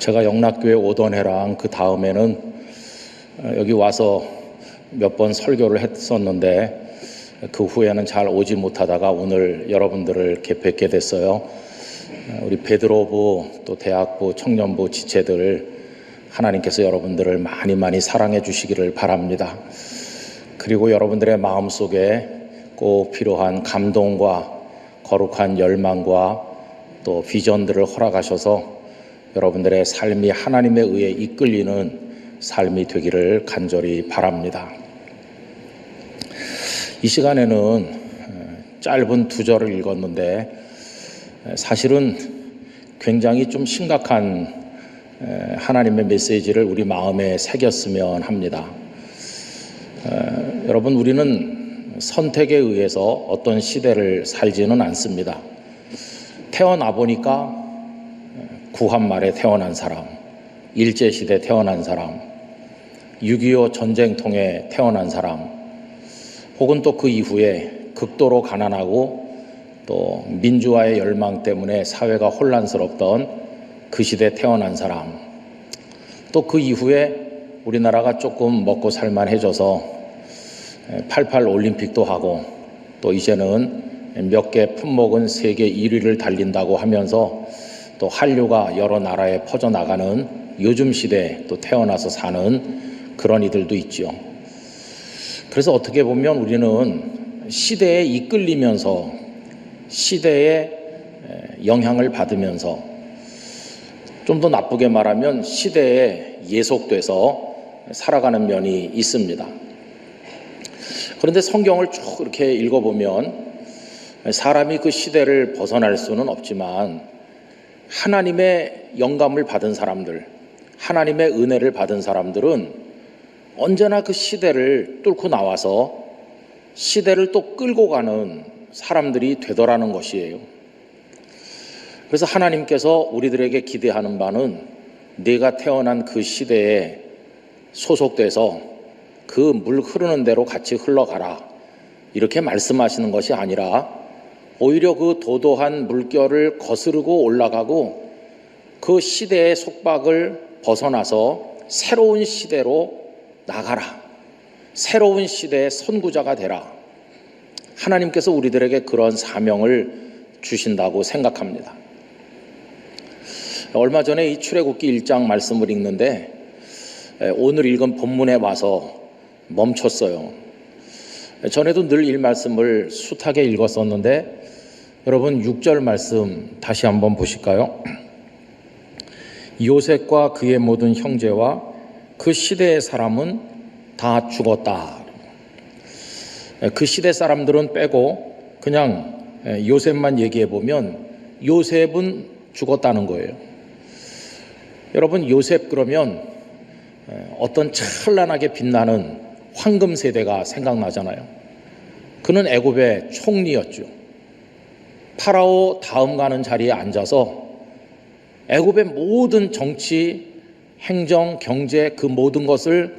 제가 영락교회 오던 해랑 그 다음에는 여기 와서 몇 번 설교를 했었는데 그 후에는 잘 오지 못하다가 오늘 여러분들을 이렇게 뵙게 됐어요. 우리 베드로부 또 대학부 청년부 지체들 하나님께서 여러분들을 많이 사랑해 주시기를 바랍니다. 그리고 여러분들의 마음속에 꼭 필요한 감동과 거룩한 열망과 또 비전들을 허락하셔서 여러분들의 삶이 하나님에 의해 이끌리는 삶이 되기를 간절히 바랍니다. 이 시간에는 짧은 2절을 읽었는데 사실은 굉장히 좀 심각한 하나님의 메시지를 우리 마음에 새겼으면 합니다. 여러분, 우리는 선택에 의해서 어떤 시대를 살지는 않습니다. 태어나 보니까 구한말에 태어난 사람, 일제시대 태어난 사람, 6.25 전쟁통에 태어난 사람, 혹은 또 그 이후에 극도로 가난하고 또 민주화의 열망 때문에 사회가 혼란스럽던 그 시대에 태어난 사람, 또 그 이후에 우리나라가 조금 먹고 살만해져서 88 올림픽도 하고 또 이제는 몇 개 품목은 세계 1위를 달린다고 하면서 또 한류가 여러 나라에 퍼져나가는 요즘 시대에 또 태어나서 사는 그런 이들도 있죠. 그래서 어떻게 보면 우리는 시대에 이끌리면서 시대의 영향을 받으면서 좀 더 나쁘게 말하면 시대에 예속돼서 살아가는 면이 있습니다. 그런데 성경을 쭉 이렇게 읽어보면 사람이 그 시대를 벗어날 수는 없지만 하나님의 영감을 받은 사람들, 하나님의 은혜를 받은 사람들은 언제나 그 시대를 뚫고 나와서 시대를 또 끌고 가는 사람들이 되더라는 것이에요. 그래서 하나님께서 우리들에게 기대하는 바는 네가 태어난 그 시대에 소속돼서 그 물 흐르는 대로 같이 흘러가라, 이렇게 말씀하시는 것이 아니라 오히려 그 도도한 물결을 거스르고 올라가고 그 시대의 속박을 벗어나서 새로운 시대로 나가라, 새로운 시대의 선구자가 되라. 하나님께서 우리들에게 그런 사명을 주신다고 생각합니다. 얼마 전에 이 출애굽기 1장 말씀을 읽는데 오늘 읽은 본문에 와서 멈췄어요. 전에도 늘 이 말씀을 숱하게 읽었었는데 여러분 6절 말씀 다시 한번 보실까요? 요셉과 그의 모든 형제와 그 시대의 사람은 다 죽었다. 그 시대 사람들은 빼고 그냥 요셉만 얘기해 보면 요셉은 죽었다는 거예요. 여러분, 요셉 그러면 어떤 찬란하게 빛나는 황금 세대가 생각나잖아요. 그는 애굽의 총리였죠. 파라오 다음 가는 자리에 앉아서 애굽의 모든 정치, 행정, 경제 그 모든 것을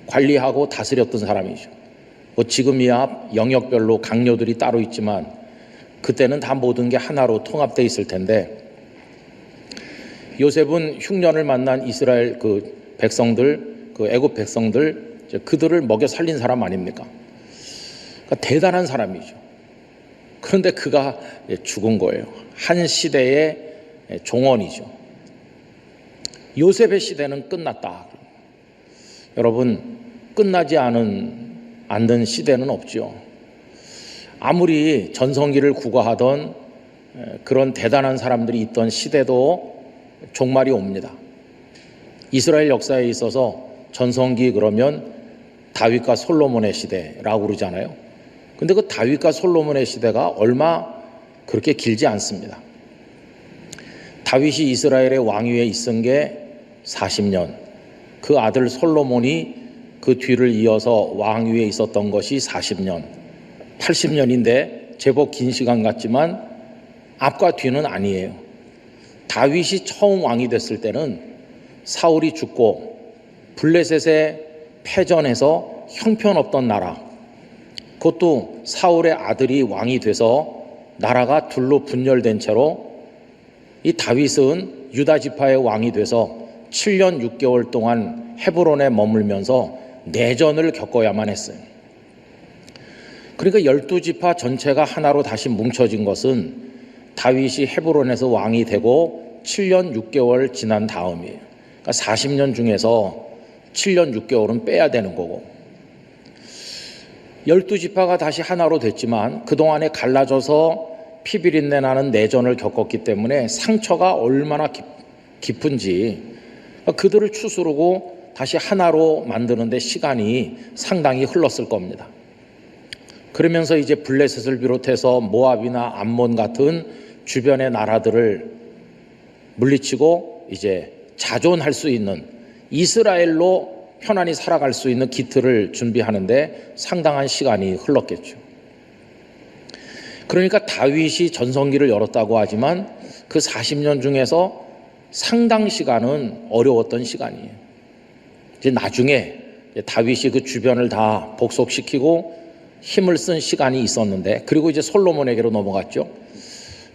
관리하고 다스렸던 사람이죠. 뭐 지금이야 영역별로 강요들이 따로 있지만 그때는 다 모든 게 하나로 통합되어 있을 텐데 요셉은 흉년을 만난 이스라엘 그 백성들, 그 애굽 백성들, 그들을 먹여 살린 사람 아닙니까? 그러니까 대단한 사람이죠. 그런데 그가 죽은 거예요. 한 시대의 종언이죠. 요셉의 시대는 끝났다. 여러분, 끝나지 않는 시대는 없죠. 아무리 전성기를 구가하던 그런 대단한 사람들이 있던 시대도 종말이 옵니다. 이스라엘 역사에 있어서 전성기 그러면 다윗과 솔로몬의 시대라고 그러잖아요. 근데 그 다윗과 솔로몬의 시대가 얼마 그렇게 길지 않습니다. 다윗이 이스라엘의 왕위에 있은 게 40년, 그 아들 솔로몬이 그 뒤를 이어서 왕위에 있었던 것이 40년, 80년인데 제법 긴 시간 같지만 앞과 뒤는 아니에요. 다윗이 처음 왕이 됐을 때는 사울이 죽고 블레셋의 패전해서 형편없던 나라, 그것도 사울의 아들이 왕이 돼서 나라가 둘로 분열된 채로 이 다윗은 유다 지파의 왕이 돼서 7년 6개월 동안 헤브론에 머물면서 내전을 겪어야만 했어요. 그러니까 12지파 전체가 하나로 다시 뭉쳐진 것은 다윗이 헤브론에서 왕이 되고 7년 6개월 지난 다음이에요. 그러니까 40년 중에서 7년 6개월은 빼야 되는 거고, 12지파가 다시 하나로 됐지만 그동안에 갈라져서 피비린내 나는 내전을 겪었기 때문에 상처가 얼마나 깊은지 그들을 추스르고 다시 하나로 만드는 데 시간이 상당히 흘렀을 겁니다. 그러면서 이제 블레셋을 비롯해서 모압이나 암몬 같은 주변의 나라들을 물리치고 이제 자존할 수 있는, 이스라엘로 편안히 살아갈 수 있는 기틀을 준비하는데 상당한 시간이 흘렀겠죠. 그러니까 다윗이 전성기를 열었다고 하지만 그 40년 중에서 상당 시간은 어려웠던 시간이에요. 이제 나중에 다윗이 그 주변을 다 복속시키고 힘을 쓴 시간이 있었는데, 그리고 이제 솔로몬에게로 넘어갔죠.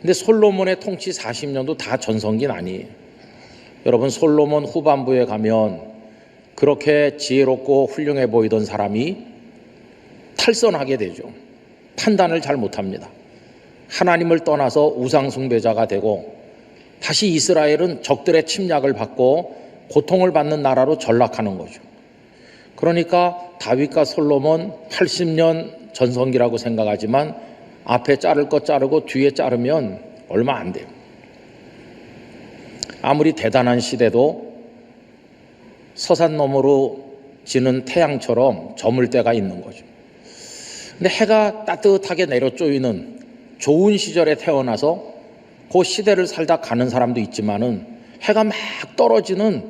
근데 솔로몬의 통치 40년도 다 전성기는 아니에요. 여러분, 솔로몬 후반부에 가면 그렇게 지혜롭고 훌륭해 보이던 사람이 탈선하게 되죠. 판단을 잘 못합니다. 하나님을 떠나서 우상숭배자가 되고 다시 이스라엘은 적들의 침략을 받고 고통을 받는 나라로 전락하는 거죠. 그러니까 다윗과 솔로몬 80년 전성기라고 생각하지만 앞에 자를 것 자르고 뒤에 자르면 얼마 안 돼요. 아무리 대단한 시대도 서산 너머로 지는 태양처럼 저물 때가 있는 거죠. 근데 해가 따뜻하게 내려 쪼이는 좋은 시절에 태어나서 그 시대를 살다 가는 사람도 있지만은 해가 막 떨어지는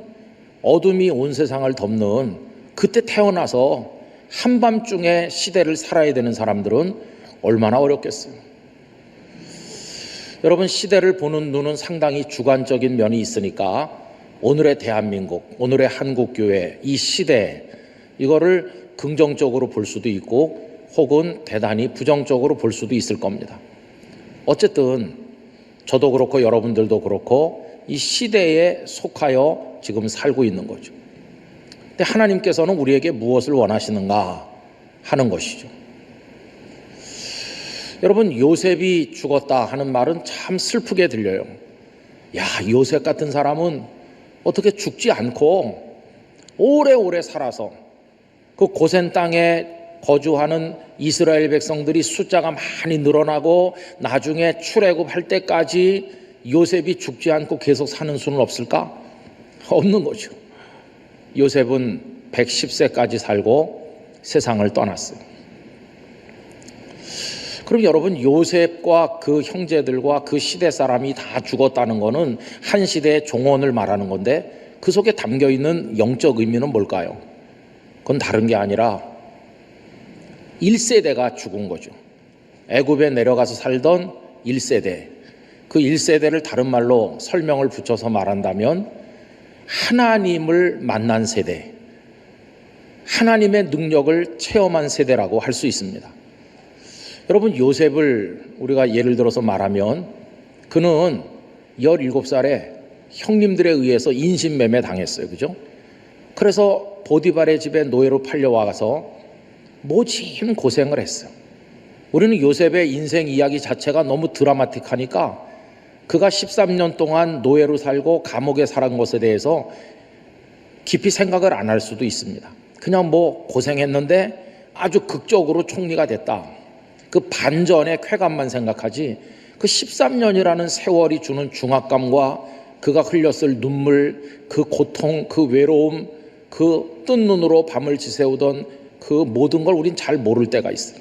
어둠이 온 세상을 덮는 그때 태어나서 한밤중에 시대를 살아야 되는 사람들은 얼마나 어렵겠어요. 여러분, 시대를 보는 눈은 상당히 주관적인 면이 있으니까 오늘의 대한민국, 오늘의 한국교회, 이 시대, 이거를 긍정적으로 볼 수도 있고 혹은 대단히 부정적으로 볼 수도 있을 겁니다. 어쨌든 저도 그렇고 여러분들도 그렇고 이 시대에 속하여 지금 살고 있는 거죠. 근데 하나님께서는 우리에게 무엇을 원하시는가 하는 것이죠. 여러분, 요셉이 죽었다 하는 말은 참 슬프게 들려요. 야, 요셉 같은 사람은 어떻게 죽지 않고 오래오래 살아서 그 고센 땅에 거주하는 이스라엘 백성들이 숫자가 많이 늘어나고 나중에 출애굽할 때까지 요셉이 죽지 않고 계속 사는 수는 없을까? 없는 거죠. 요셉은 110세까지 살고 세상을 떠났어요. 그럼 여러분, 요셉과 그 형제들과 그 시대 사람이 다 죽었다는 것은 한 시대의 종언을 말하는 건데 그 속에 담겨있는 영적 의미는 뭘까요? 그건 다른 게 아니라 1세대가 죽은 거죠. 애굽에 내려가서 살던 1세대, 그 1세대를 다른 말로 설명을 붙여서 말한다면 하나님을 만난 세대, 하나님의 능력을 체험한 세대라고 할 수 있습니다. 여러분, 요셉을 우리가 예를 들어서 말하면 그는 17살에 형님들에 의해서 인신매매 당했어요. 그죠? 그래서 보디발의 집에 노예로 팔려와서 모진 고생을 했어요. 우리는 요셉의 인생 이야기 자체가 너무 드라마틱하니까 그가 13년 동안 노예로 살고 감옥에 살은 것에 대해서 깊이 생각을 안 할 수도 있습니다. 그냥 뭐 고생했는데 아주 극적으로 총리가 됐다, 그 반전의 쾌감만 생각하지 그 13년이라는 세월이 주는 중압감과 그가 흘렸을 눈물, 그 고통, 그 외로움, 그 뜬 눈으로 밤을 지새우던 그 모든 걸 우린 잘 모를 때가 있어요.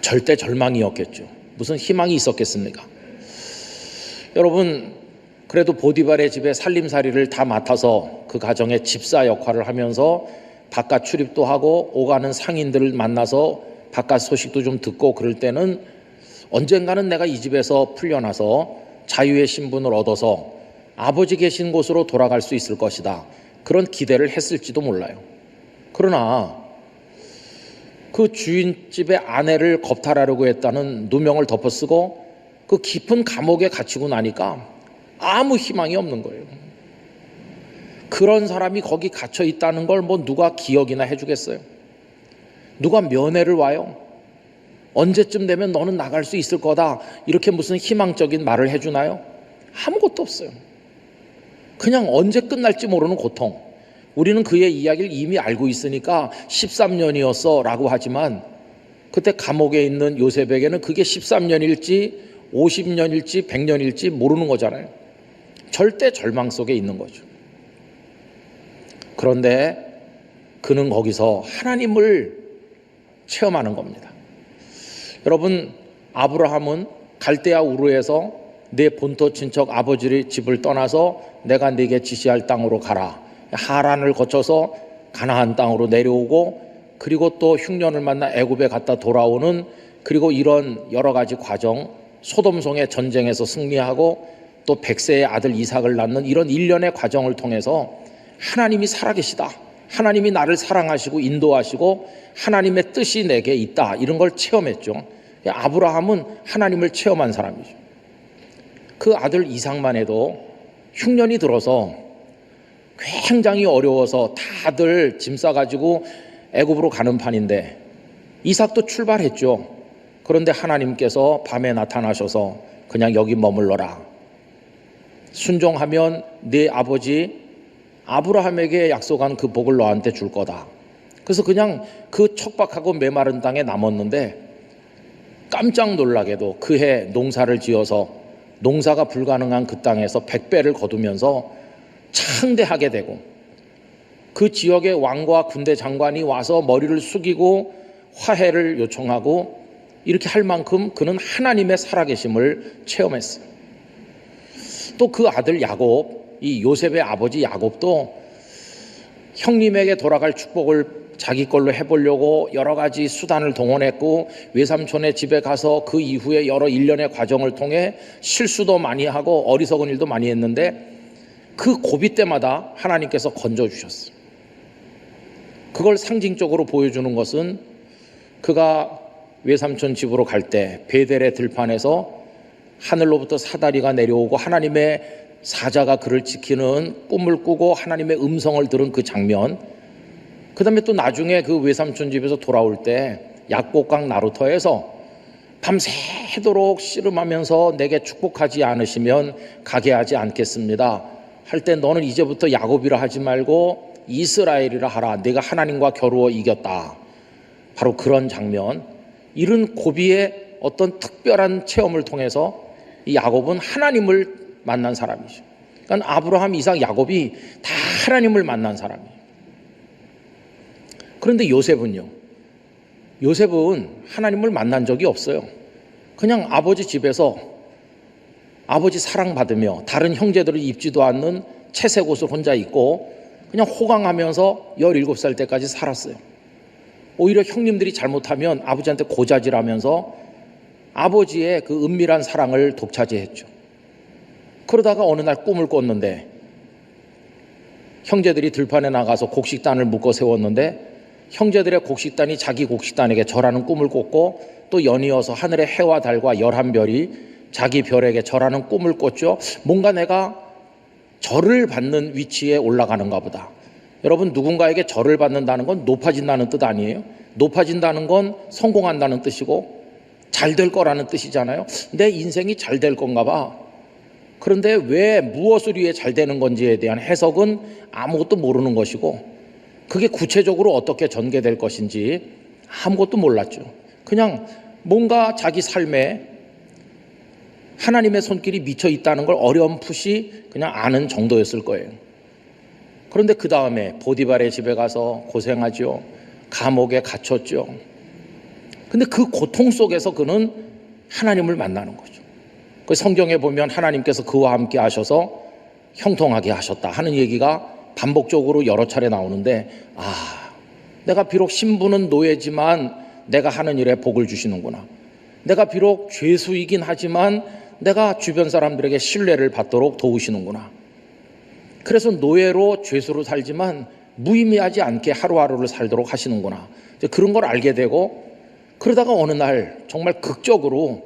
절대 절망이었겠죠. 무슨 희망이 있었겠습니까? 여러분, 그래도 보디발의 집에 살림살이를 다 맡아서 그 가정의 집사 역할을 하면서 바깥 출입도 하고 오가는 상인들을 만나서 바깥 소식도 좀 듣고 그럴 때는 언젠가는 내가 이 집에서 풀려나서 자유의 신분을 얻어서 아버지 계신 곳으로 돌아갈 수 있을 것이다, 그런 기대를 했을지도 몰라요. 그러나 그 주인집의 아내를 겁탈하려고 했다는 누명을 덮어쓰고 그 깊은 감옥에 갇히고 나니까 아무 희망이 없는 거예요. 그런 사람이 거기 갇혀 있다는 걸 뭐 누가 기억이나 해주겠어요? 누가 면회를 와요? 언제쯤 되면 너는 나갈 수 있을 거다, 이렇게 무슨 희망적인 말을 해주나요? 아무것도 없어요. 그냥 언제 끝날지 모르는 고통. 우리는 그의 이야기를 이미 알고 있으니까 13년이었어 라고 하지만, 그때 감옥에 있는 요셉에게는 그게 13년일지 50년일지 100년일지 모르는 거잖아요. 절대 절망 속에 있는 거죠. 그런데 그는 거기서 하나님을 체험하는 겁니다. 여러분, 아브라함은 갈대아 우르에서 내 본토 친척 아버지의 집을 떠나서 내가 네게 지시할 땅으로 가라, 하란을 거쳐서 가나안 땅으로 내려오고, 그리고 또 흉년을 만나 애굽에 갔다 돌아오는, 그리고 이런 여러 가지 과정, 소돔성의 전쟁에서 승리하고 또 백세의 아들 이삭을 낳는 이런 일련의 과정을 통해서 하나님이 살아계시다, 하나님이 나를 사랑하시고 인도하시고 하나님의 뜻이 내게 있다, 이런 걸 체험했죠. 아브라함은 하나님을 체험한 사람이죠. 그 아들 이삭만 해도 흉년이 들어서 굉장히 어려워서 다들 짐 싸가지고 애굽으로 가는 판인데 이삭도 출발했죠. 그런데 하나님께서 밤에 나타나셔서 그냥 여기 머물러라, 순종하면 네 아버지 아브라함에게 약속한 그 복을 너한테 줄 거다. 그래서 그냥 그 척박하고 메마른 땅에 남았는데, 깜짝 놀라게도 그해 농사를 지어서 농사가 불가능한 그 땅에서 100배를 거두면서 창대하게 되고, 그 지역의 왕과 군대 장관이 와서 머리를 숙이고 화해를 요청하고, 이렇게 할 만큼 그는 하나님의 살아계심을 체험했어요. 또 그 아들 야곱, 이 요셉의 아버지 야곱도 형님에게 돌아갈 축복을 자기 걸로 해보려고 여러 가지 수단을 동원했고, 외삼촌의 집에 가서 그 이후에 여러 일련의 과정을 통해 실수도 많이 하고 어리석은 일도 많이 했는데, 그 고비 때마다 하나님께서 건져주셨어요. 그걸 상징적으로 보여주는 것은 그가 외삼촌 집으로 갈 때 베델의 들판에서 하늘로부터 사다리가 내려오고 하나님의 사자가 그를 지키는 꿈을 꾸고 하나님의 음성을 들은 그 장면, 그 다음에 또 나중에 그 외삼촌 집에서 돌아올 때 약복강 나루터에서 밤새도록 씨름하면서 내게 축복하지 않으시면 가게 하지 않겠습니다 할 때, 너는 이제부터 야곱이라 하지 말고 이스라엘이라 하라, 내가 하나님과 겨루어 이겼다. 바로 그런 장면, 이런 고비의 어떤 특별한 체험을 통해서 이 야곱은 하나님을 만난 사람이죠. 그러니까 아브라함, 이삭, 야곱이 다 하나님을 만난 사람이에요. 그런데 요셉은요, 요셉은 하나님을 만난 적이 없어요. 그냥 아버지 집에서 아버지 사랑받으며 다른 형제들을 입지도 않는 채색 옷을 혼자 입고 그냥 호강하면서 17살 때까지 살았어요. 오히려 형님들이 잘못하면 아버지한테 고자질하면서 아버지의 그 은밀한 사랑을 독차지했죠. 그러다가 어느 날 꿈을 꿨는데, 형제들이 들판에 나가서 곡식단을 묶어 세웠는데 형제들의 곡식단이 자기 곡식단에게 절하는 꿈을 꿨고, 또 연이어서 하늘의 해와 달과 11별이 자기 별에게 절하는 꿈을 꿨죠. 뭔가 내가 절을 받는 위치에 올라가는가 보다. 여러분, 누군가에게 절을 받는다는 건 높아진다는 뜻 아니에요? 높아진다는 건 성공한다는 뜻이고 잘 될 거라는 뜻이잖아요. 내 인생이 잘 될 건가 봐. 그런데 왜, 무엇을 위해 잘 되는 건지에 대한 해석은 아무것도 모르는 것이고, 그게 구체적으로 어떻게 전개될 것인지 아무것도 몰랐죠. 그냥 뭔가 자기 삶에 하나님의 손길이 미쳐 있다는 걸 어렴풋이 그냥 아는 정도였을 거예요. 그런데 그 다음에 보디발의 집에 가서 고생하죠. 감옥에 갇혔죠. 근데 그 고통 속에서 그는 하나님을 만나는 거죠. 그 성경에 보면 하나님께서 그와 함께 하셔서 형통하게 하셨다 하는 얘기가 반복적으로 여러 차례 나오는데, 내가 비록 신분은 노예지만 내가 하는 일에 복을 주시는구나. 내가 비록 죄수이긴 하지만 내가 주변 사람들에게 신뢰를 받도록 도우시는구나. 그래서 노예로 죄수로 살지만 무의미하지 않게 하루하루를 살도록 하시는구나. 그런 걸 알게 되고, 그러다가 어느 날 정말 극적으로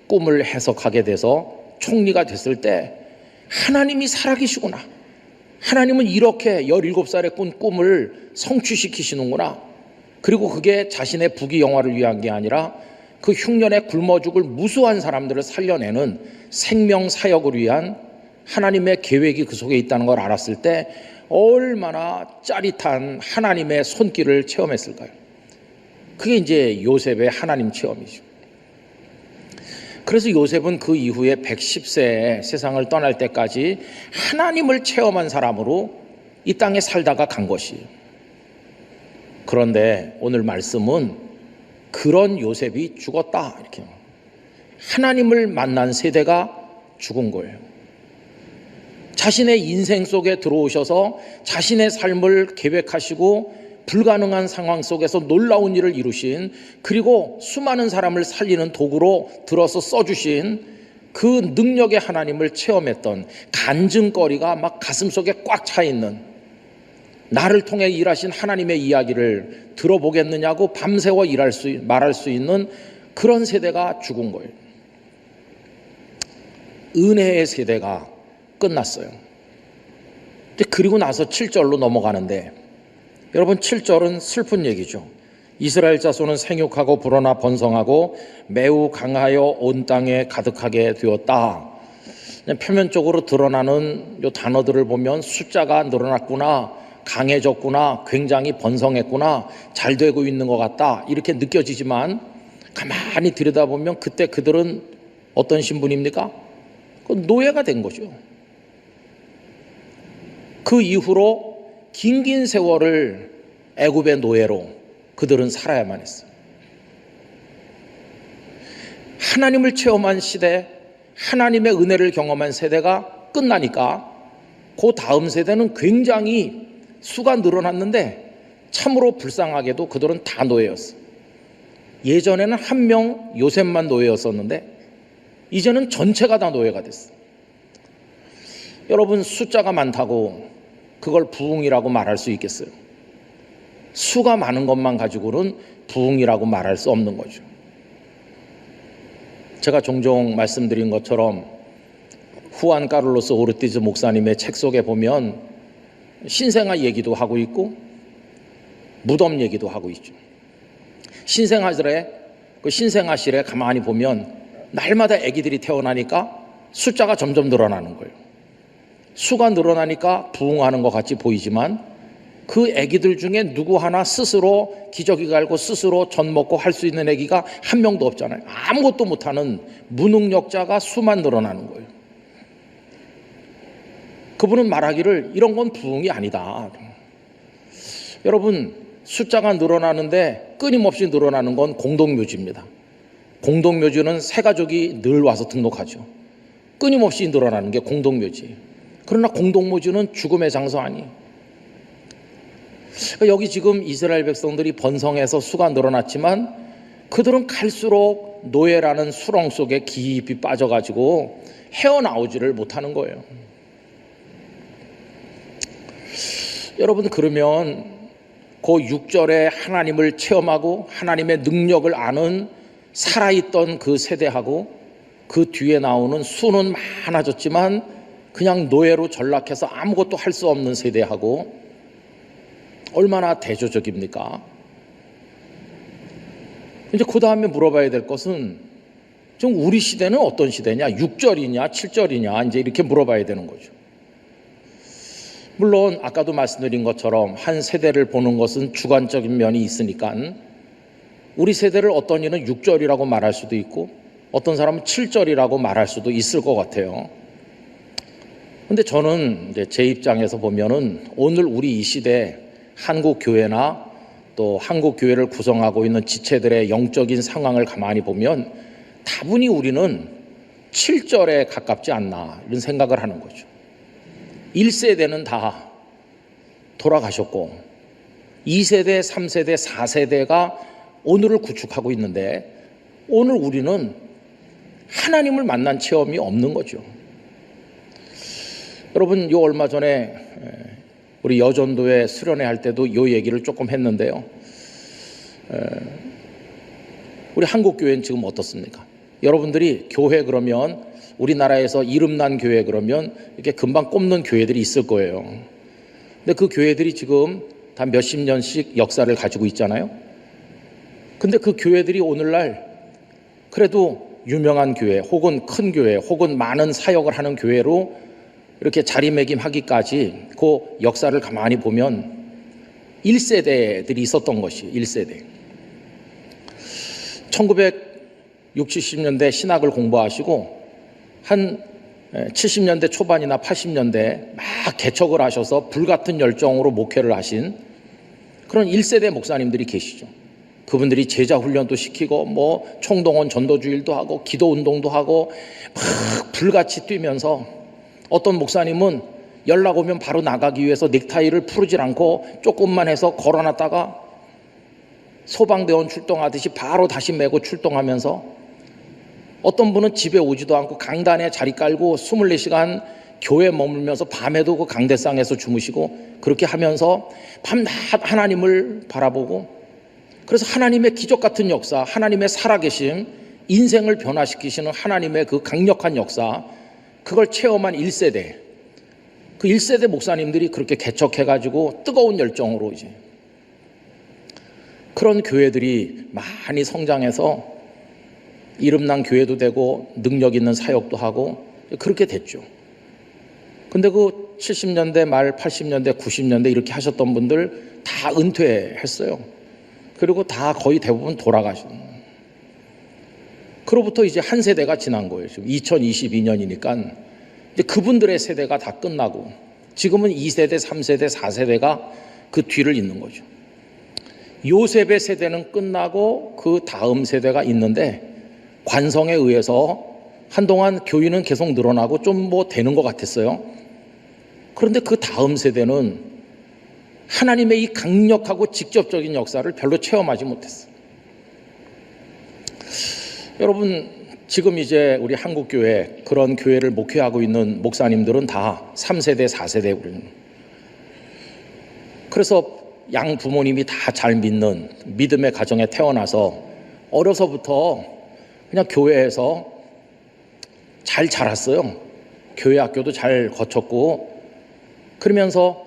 꿈을 해석하게 돼서 총리가 됐을 때 하나님이 살아계시구나. 하나님은 이렇게 17살에 꾼 꿈을 성취시키시는구나. 그리고 그게 자신의 부귀영화를 위한 게 아니라 그 흉년에 굶어 죽을 무수한 사람들을 살려내는 생명사역을 위한 하나님의 계획이 그 속에 있다는 걸 알았을 때 얼마나 짜릿한 하나님의 손길을 체험했을까요? 그게 이제 요셉의 하나님 체험이죠. 그래서 요셉은 그 이후에 110세에 세상을 떠날 때까지 하나님을 체험한 사람으로 이 땅에 살다가 간 것이에요. 그런데 오늘 말씀은 그런 요셉이 죽었다, 이렇게. 하나님을 만난 세대가 죽은 거예요. 자신의 인생 속에 들어오셔서 자신의 삶을 계획하시고 불가능한 상황 속에서 놀라운 일을 이루신, 그리고 수많은 사람을 살리는 도구로 들어서 써주신 그 능력의 하나님을 체험했던 간증거리가 막 가슴속에 꽉 차 있는, 나를 통해 일하신 하나님의 이야기를 들어보겠느냐고 밤새워 말할 수 있는 그런 세대가 죽은 거예요. 은혜의 세대가 끝났어요. 그리고 나서 7절로 넘어가는데, 여러분 7절은 슬픈 얘기죠. 이스라엘 자손은 생육하고 불어나 번성하고 매우 강하여 온 땅에 가득하게 되었다. 표면적으로 드러나는 요 단어들을 보면 숫자가 늘어났구나, 강해졌구나, 굉장히 번성했구나, 잘 되고 있는 것 같다, 이렇게 느껴지지만 가만히 들여다보면 그때 그들은 어떤 신분입니까? 노예가 된 거죠. 그 이후로 긴 세월을 애굽의 노예로 그들은 살아야만 했어요. 하나님을 체험한 시대, 하나님의 은혜를 경험한 세대가 끝나니까 그 다음 세대는 굉장히 수가 늘어났는데 참으로 불쌍하게도 그들은 다 노예였어요. 예전에는 한 명 요셉만 노예였었는데 이제는 전체가 다 노예가 됐어요. 여러분, 숫자가 많다고 그걸 부흥이라고 말할 수 있겠어요? 수가 많은 것만 가지고는 부흥이라고 말할 수 없는 거죠. 제가 종종 말씀드린 것처럼 후안 카를로스 오르티즈 목사님의 책 속에 보면 신생아 얘기도 하고 있고 무덤 얘기도 하고 있죠. 그 신생아실에 가만히 보면 날마다 아기들이 태어나니까 숫자가 점점 늘어나는 거예요. 수가 늘어나니까 부흥하는 것 같이 보이지만 그 아기들 중에 누구 하나 스스로 기저귀 갈고 스스로 젖 먹고 할 수 있는 아기가 한 명도 없잖아요. 아무것도 못하는 무능력자가 수만 늘어나는 거예요. 그분은 말하기를 이런 건 부흥이 아니다. 여러분, 숫자가 늘어나는데 끊임없이 늘어나는 건 공동묘지입니다. 공동묘지는 새 가족이 늘 와서 등록하죠. 끊임없이 늘어나는 게 공동묘지예요. 그러나 공동묘지는 죽음의 장소 아니에요. 여기 지금 이스라엘 백성들이 번성해서 수가 늘어났지만 그들은 갈수록 노예라는 수렁 속에 깊이 빠져가지고 헤어나오지를 못하는 거예요. 여러분, 그러면 그 6절에 하나님을 체험하고 하나님의 능력을 아는 살아있던 그 세대하고 그 뒤에 나오는 수는 많아졌지만 그냥 노예로 전락해서 아무것도 할 수 없는 세대하고 얼마나 대조적입니까? 이제 그 다음에 물어봐야 될 것은 좀 우리 시대는 어떤 시대냐? 6절이냐 7절이냐 이제 이렇게 물어봐야 되는 거죠. 물론 아까도 말씀드린 것처럼 한 세대를 보는 것은 주관적인 면이 있으니까 우리 세대를 어떤 이는 6절이라고 말할 수도 있고 어떤 사람은 7절이라고 말할 수도 있을 것 같아요. 근데 저는 이제 제 입장에서 보면은 오늘 우리 이 시대 한국 교회나 또 한국 교회를 구성하고 있는 지체들의 영적인 상황을 가만히 보면 다분히 우리는 7절에 가깝지 않나 이런 생각을 하는 거죠. 1세대는 다 돌아가셨고 2세대, 3세대, 4세대가 오늘을 구축하고 있는데 오늘 우리는 하나님을 만난 체험이 없는 거죠. 여러분, 요 얼마 전에 우리 여전도에 수련회 할 때도 요 얘기를 조금 했는데요. 우리 한국교회는 지금 어떻습니까? 여러분들이 교회 그러면 우리나라에서 이름난 교회 그러면 이렇게 금방 꼽는 교회들이 있을 거예요. 근데 그 교회들이 지금 다 몇십 년씩 역사를 가지고 있잖아요. 근데 그 교회들이 오늘날 그래도 유명한 교회 혹은 큰 교회 혹은 많은 사역을 하는 교회로 이렇게 자리매김하기까지 그 역사를 가만히 보면 1세대들이 있었던 것이 1세대. 1960, 70년대 신학을 공부하시고 한 70년대 초반이나 80년대 막 개척을 하셔서 불같은 열정으로 목회를 하신 그런 1세대 목사님들이 계시죠. 그분들이 제자 훈련도 시키고 뭐 총동원 전도주일도 하고 기도 운동도 하고 막 불같이 뛰면서 어떤 목사님은 연락 오면 바로 나가기 위해서 넥타이를 풀지 않고 조금만 해서 걸어놨다가 소방대원 출동하듯이 바로 다시 메고 출동하면서 어떤 분은 집에 오지도 않고 강단에 자리 깔고 24시간 교회에 머물면서 밤에도 그 강대상에서 주무시고 그렇게 하면서 밤낮 하나님을 바라보고 그래서 하나님의 기적 같은 역사, 하나님의 살아계심, 인생을 변화시키시는 하나님의 그 강력한 역사, 그걸 체험한 1세대, 그 1세대 목사님들이 그렇게 개척해가지고 뜨거운 열정으로 이제 그런 교회들이 많이 성장해서 이름난 교회도 되고 능력 있는 사역도 하고 그렇게 됐죠. 근데 그 70년대 말 80년대 90년대 이렇게 하셨던 분들 다 은퇴했어요. 그리고 다 거의 대부분 돌아가신. 그로부터 이제 한 세대가 지난 거예요. 지금 2022년이니까 이제 그분들의 세대가 다 끝나고 지금은 2세대, 3세대, 4세대가 그 뒤를 잇는 거죠. 요셉의 세대는 끝나고 그 다음 세대가 있는데 관성에 의해서 한동안 교인은 계속 늘어나고 좀 뭐 되는 것 같았어요. 그런데 그 다음 세대는 하나님의 이 강력하고 직접적인 역사를 별로 체험하지 못했어요. 여러분, 지금 이제 우리 한국교회 그런 교회를 목회하고 있는 목사님들은 다 3세대, 4세대. 그래서 양 부모님이 다 잘 믿는 믿음의 가정에 태어나서 어려서부터 그냥 교회에서 잘 자랐어요. 교회 학교도 잘 거쳤고 그러면서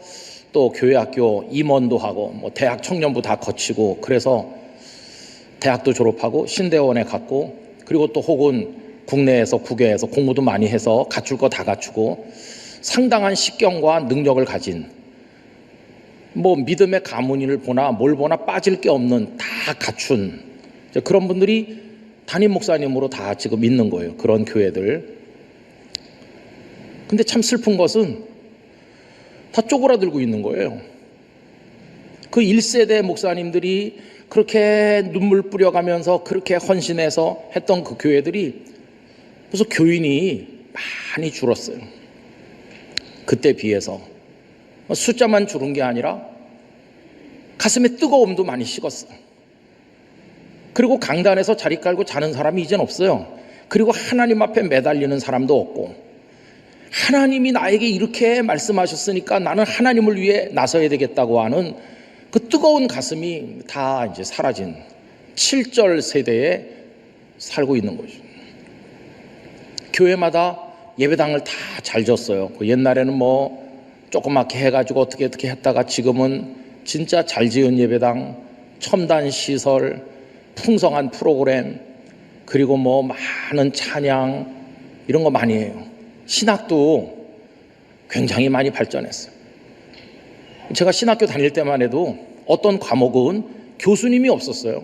또 교회 학교 임원도 하고 뭐 대학 청년부 다 거치고 그래서 대학도 졸업하고 신대원에 갔고 그리고 또 혹은 국내에서 국외에서 공부도 많이 해서 갖출 거 다 갖추고 상당한 식견과 능력을 가진 뭐 믿음의 가문인을 보나 뭘 보나 빠질 게 없는 다 갖춘 그런 분들이 담임 목사님으로 다 지금 있는 거예요. 그런 교회들. 근데 참 슬픈 것은 다 쪼그라들고 있는 거예요. 그 1세대 목사님들이 그렇게 눈물 뿌려가면서 그렇게 헌신해서 했던 그 교회들이 벌써 교인이 많이 줄었어요. 그때 비해서 숫자만 줄은 게 아니라 가슴에 뜨거움도 많이 식었어요. 그리고 강단에서 자리 깔고 자는 사람이 이젠 없어요. 그리고 하나님 앞에 매달리는 사람도 없고 하나님이 나에게 이렇게 말씀하셨으니까 나는 하나님을 위해 나서야 되겠다고 하는 그 뜨거운 가슴이 다 이제 사라진 7절 세대에 살고 있는 거죠. 교회마다 예배당을 다 잘 졌어요. 옛날에는 뭐 조그맣게 해가지고 어떻게 했다가 지금은 진짜 잘 지은 예배당, 첨단 시설, 풍성한 프로그램, 그리고 뭐 많은 찬양 이런 거 많이 해요. 신학도 굉장히 많이 발전했어요. 제가 신학교 다닐 때만 해도 어떤 과목은 교수님이 없었어요.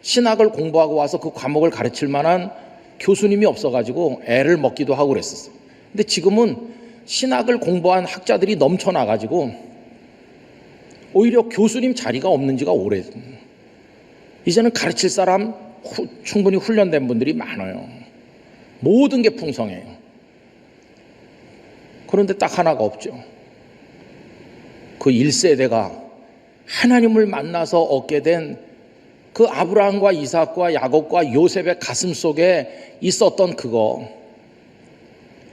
신학을 공부하고 와서 그 과목을 가르칠 만한 교수님이 없어가지고 애를 먹기도 하고 그랬었어요. 근데 지금은 신학을 공부한 학자들이 넘쳐나가지고 오히려 교수님 자리가 없는 지가 오래돼요. 이제는 가르칠 사람 충분히 훈련된 분들이 많아요. 모든 게 풍성해요. 그런데 딱 하나가 없죠. 그 1세대가 하나님을 만나서 얻게 된 그 아브라함과 이삭과 야곱과 요셉의 가슴 속에 있었던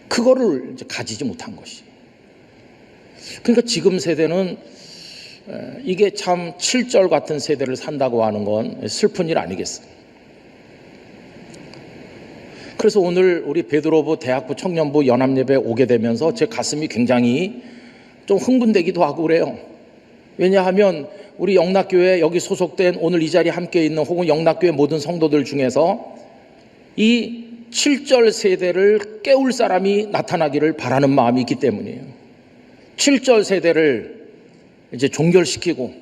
그거를 이제 가지지 못한 것이. 그러니까 지금 세대는 이게 참 7절 같은 세대를 산다고 하는 건 슬픈 일 아니겠어요. 그래서 오늘 우리 베드로부 대학부 청년부 연합예배에 오게 되면서 제 가슴이 굉장히 좀 흥분되기도 하고 그래요. 왜냐하면 우리 영락교회 여기 소속된 오늘 이 자리에 함께 있는 혹은 영락교회 모든 성도들 중에서 이 7절 세대를 깨울 사람이 나타나기를 바라는 마음이 있기 때문이에요. 7절 세대를 이제 종결시키고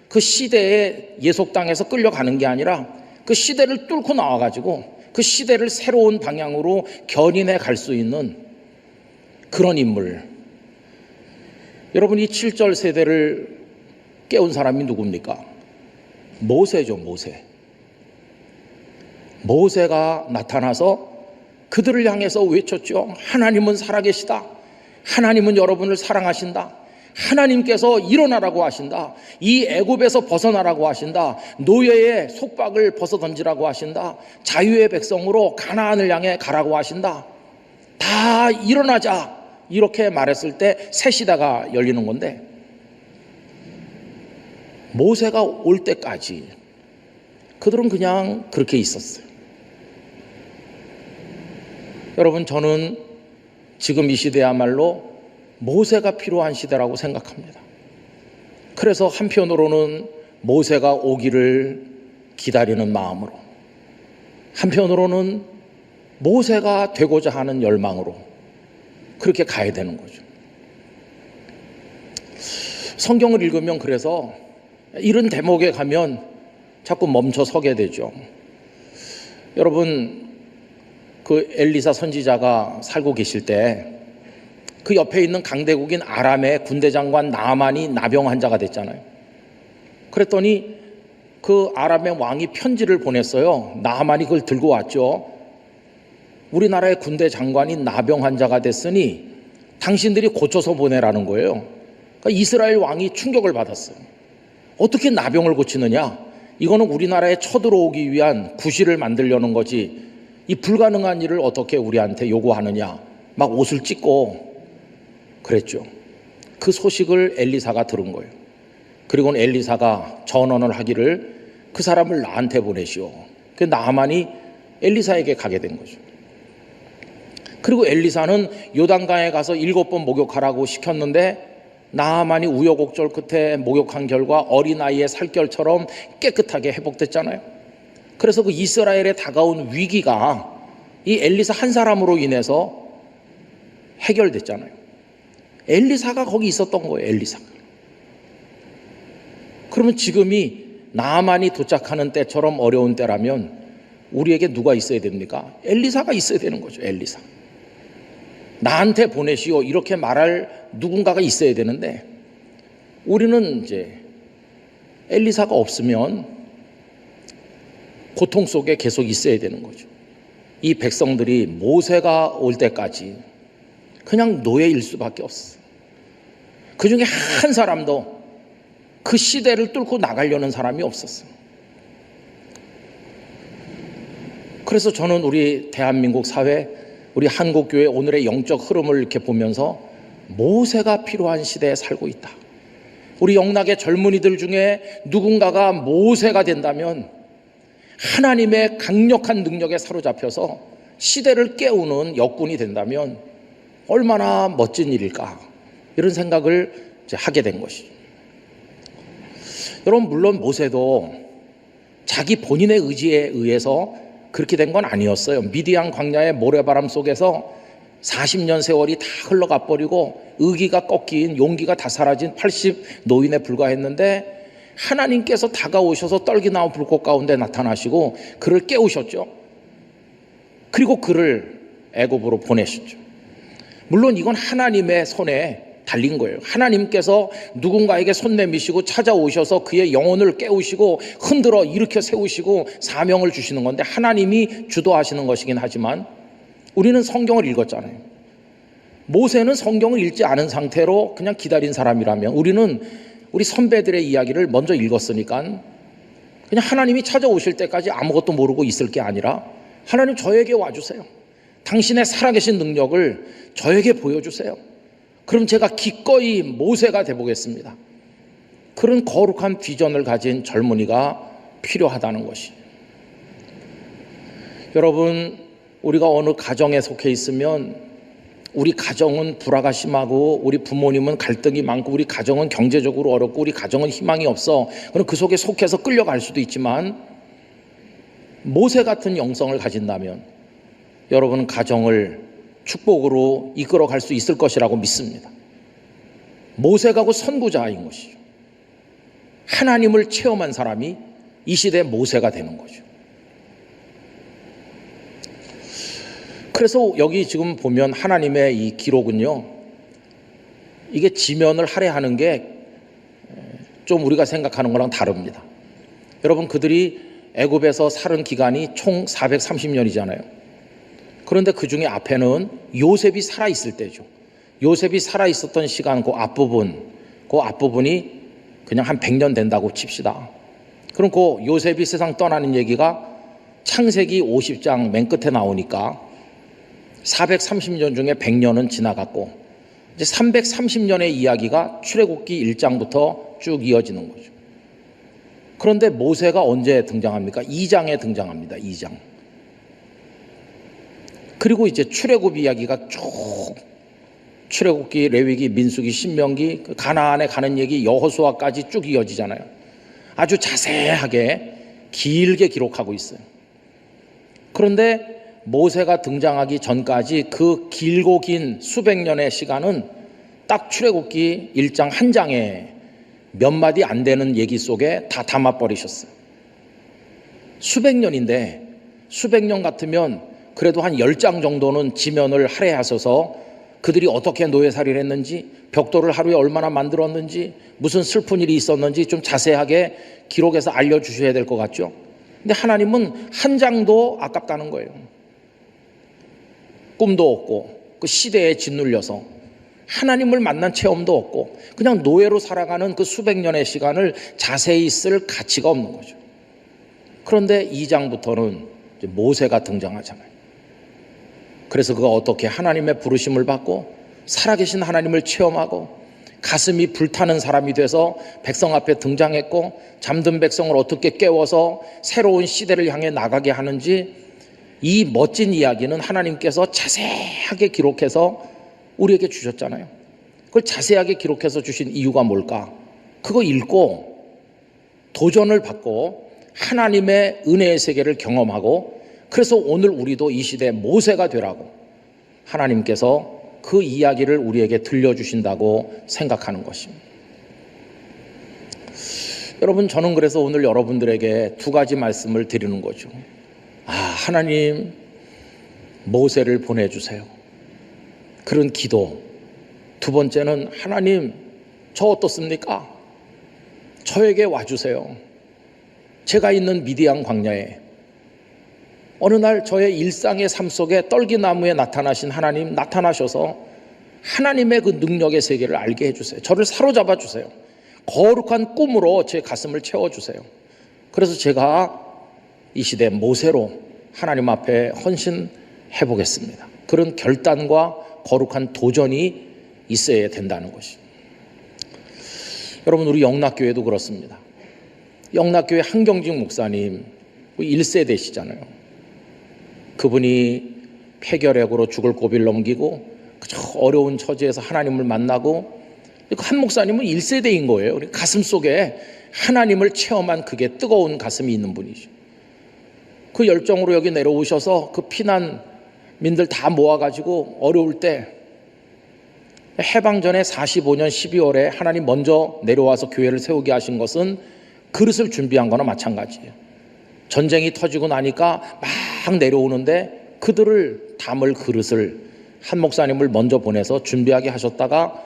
그 시대에 예속당해서 끌려가는 게 아니라 그 시대를 뚫고 나와가지고 그 시대를 새로운 방향으로 견인해 갈 수 있는 그런 인물. 여러분, 이 7절 세대를 깨운 사람이 누굽니까? 모세죠, 모세. 모세가 나타나서 그들을 향해서 외쳤죠. 하나님은 살아계시다. 하나님은 여러분을 사랑하신다. 하나님께서 일어나라고 하신다. 이 애굽에서 벗어나라고 하신다. 노예의 속박을 벗어던지라고 하신다. 자유의 백성으로 가나안을 향해 가라고 하신다. 다 일어나자. 이렇게 말했을 때 새 시대가 열리는 건데, 모세가 올 때까지 그들은 그냥 그렇게 있었어요. 여러분, 저는 지금 이 시대야말로 모세가 필요한 시대라고 생각합니다. 그래서 한편으로는 모세가 오기를 기다리는 마음으로, 한편으로는 모세가 되고자 하는 열망으로 그렇게 가야 되는 거죠. 성경을 읽으면 그래서 이런 대목에 가면 자꾸 멈춰 서게 되죠. 여러분, 그 엘리사 선지자가 살고 계실 때 그 옆에 있는 강대국인 아람의 군대 장관 나아만이 나병 환자가 됐잖아요. 그랬더니 그 아람의 왕이 편지를 보냈어요. 나아만이 그걸 들고 왔죠. 우리나라의 군대 장관이 나병 환자가 됐으니 당신들이 고쳐서 보내라는 거예요. 그러니까 이스라엘 왕이 충격을 받았어요. 어떻게 나병을 고치느냐? 이거는 우리나라에 쳐들어오기 위한 구실을 만들려는 거지, 이 불가능한 일을 어떻게 우리한테 요구하느냐, 막 옷을 찢고 그랬죠. 그 소식을 엘리사가 들은 거예요. 그리고는 엘리사가 전언을 하기를 그 사람을 나한테 보내시오. 그 나아만이 엘리사에게 가게 된 거죠. 그리고 엘리사는 요단강에 가서 7번 목욕하라고 시켰는데 나아만이 우여곡절 끝에 목욕한 결과 어린아이의 살결처럼 깨끗하게 회복됐잖아요. 그래서 그 이스라엘에 다가온 위기가 이 엘리사 한 사람으로 인해서 해결됐잖아요. 엘리사가 거기 있었던 거예요, 엘리사가. 그러면 지금이 나아만이 도착하는 때처럼 어려운 때라면 우리에게 누가 있어야 됩니까? 엘리사가 있어야 되는 거죠, 엘리사. 나한테 보내시오 이렇게 말할 누군가가 있어야 되는데, 우리는 이제 엘리사가 없으면 고통 속에 계속 있어야 되는 거죠. 이 백성들이 모세가 올 때까지 그냥 노예일 수밖에 없어요. 그 중에 한 사람도 그 시대를 뚫고 나가려는 사람이 없었어요. 그래서 저는 우리 대한민국 사회, 우리 한국교회 오늘의 영적 흐름을 이렇게 보면서 모세가 필요한 시대에 살고 있다. 우리 영락의 젊은이들 중에 누군가가 모세가 된다면, 하나님의 강력한 능력에 사로잡혀서 시대를 깨우는 역군이 된다면 얼마나 멋진 일일까, 이런 생각을 이제 하게 된 것이죠. 여러분, 물론 모세도 자기 본인의 의지에 의해서 그렇게 된 건 아니었어요. 미디안 광야의 모래바람 속에서 40년 세월이 다 흘러가 버리고 의기가 꺾인, 용기가 다 사라진 80 노인에 불과했는데, 하나님께서 다가오셔서 떨기나무 불꽃 가운데 나타나시고 그를 깨우셨죠. 그리고 그를 애굽으로 보내셨죠. 물론 이건 하나님의 손에 달린 거예요. 하나님께서 누군가에게 손 내미시고 찾아오셔서 그의 영혼을 깨우시고 흔들어 일으켜 세우시고 사명을 주시는 건데, 하나님이 주도하시는 것이긴 하지만 우리는 성경을 읽었잖아요. 모세는 성경을 읽지 않은 상태로 그냥 기다린 사람이라면, 우리는 우리 선배들의 이야기를 먼저 읽었으니까 그냥 하나님이 찾아오실 때까지 아무것도 모르고 있을 게 아니라, 하나님 저에게 와주세요. 당신의 살아계신 능력을 저에게 보여주세요. 그럼 제가 기꺼이 모세가 되보겠습니다. 그런 거룩한 비전을 가진 젊은이가 필요하다는 것이. 여러분, 우리가 어느 가정에 속해 있으면 우리 가정은 불화가 심하고 우리 부모님은 갈등이 많고 우리 가정은 경제적으로 어렵고 우리 가정은 희망이 없어. 그럼 그 속에 속해서 끌려갈 수도 있지만 모세 같은 영성을 가진다면 여러분 가정을 축복으로 이끌어갈 수 있을 것이라고 믿습니다. 모세가 그 선구자인 것이죠. 하나님을 체험한 사람이 이 시대의 모세가 되는 거죠. 그래서 여기 지금 보면 하나님의 이 기록은요, 이게 지면을 할애하는 게 좀 우리가 생각하는 거랑 다릅니다. 여러분, 그들이 애굽에서 살은 기간이 총 430년이잖아요. 그런데 그 중에 앞에는 요셉이 살아있을 때죠. 요셉이 살아있었던 시간 그 앞부분이 그냥 한 100년 된다고 칩시다. 그럼 그 요셉이 세상 떠나는 얘기가 창세기 50장 맨 끝에 나오니까 430년 중에 100년은 지나갔고 이제 330년의 이야기가 출애굽기 1장부터 쭉 이어지는 거죠. 그런데 모세가 언제 등장합니까? 2장에 등장합니다. 2장. 그리고 이제 출애굽 이야기가 쭉 출애굽기, 레위기, 민수기, 신명기, 가나안에 가는 얘기, 여호수아까지 쭉 이어지잖아요. 아주 자세하게 길게 기록하고 있어요. 그런데 모세가 등장하기 전까지 그 길고 긴 수백 년의 시간은 딱 출애굽기 1장 한 장에 몇 마디 안 되는 얘기 속에 다 담아버리셨어요. 수백 년인데 수백 년 같으면 그래도 한 10장 정도는 지면을 할애하셔서 그들이 어떻게 노예살이를 했는지, 벽돌을 하루에 얼마나 만들었는지, 무슨 슬픈 일이 있었는지 좀 자세하게 기록해서 알려주셔야 될 것 같죠. 근데 하나님은 한 장도 아깝다는 거예요. 꿈도 없고 그 시대에 짓눌려서 하나님을 만난 체험도 없고 그냥 노예로 살아가는 그 수백 년의 시간을 자세히 쓸 가치가 없는 거죠. 그런데 2장부터는 모세가 등장하잖아요. 그래서 그가 어떻게 하나님의 부르심을 받고 살아계신 하나님을 체험하고 가슴이 불타는 사람이 돼서 백성 앞에 등장했고 잠든 백성을 어떻게 깨워서 새로운 시대를 향해 나가게 하는지, 이 멋진 이야기는 하나님께서 자세하게 기록해서 우리에게 주셨잖아요. 그걸 자세하게 기록해서 주신 이유가 뭘까? 그거 읽고 도전을 받고 하나님의 은혜의 세계를 경험하고, 그래서 오늘 우리도 이 시대의 모세가 되라고 하나님께서 그 이야기를 우리에게 들려주신다고 생각하는 것입니다. 여러분, 저는 그래서 오늘 여러분들에게 두 가지 말씀을 드리는 거죠. 하나님, 모세를 보내주세요. 그런 기도. 두 번째는 하나님, 저 어떻습니까? 저에게 와주세요. 제가 있는 미디안 광야에 어느 날 저의 일상의 삶 속에 떨기나무에 나타나신 하나님, 나타나셔서 하나님의 그 능력의 세계를 알게 해주세요. 저를 사로잡아 주세요. 거룩한 꿈으로 제 가슴을 채워주세요. 그래서 제가 이 시대 모세로 하나님 앞에 헌신해 보겠습니다. 그런 결단과 거룩한 도전이 있어야 된다는 것입니다. 여러분, 우리 영락교회도 그렇습니다. 영락교회 한경직 목사님 1세대시잖아요. 그분이 폐결핵으로 죽을 고비를 넘기고 그저 어려운 처지에서 하나님을 만나고, 한 목사님은 1세대인 거예요. 가슴 속에 하나님을 체험한 그게 뜨거운 가슴이 있는 분이죠. 그 열정으로 여기 내려오셔서 그 피난민들 다 모아가지고 어려울 때 해방 전에 45년 12월에 하나님 먼저 내려와서 교회를 세우게 하신 것은 그릇을 준비한 거나 마찬가지예요. 전쟁이 터지고 나니까 막 내려오는데 그들을 담을 그릇을 한 목사님을 먼저 보내서 준비하게 하셨다가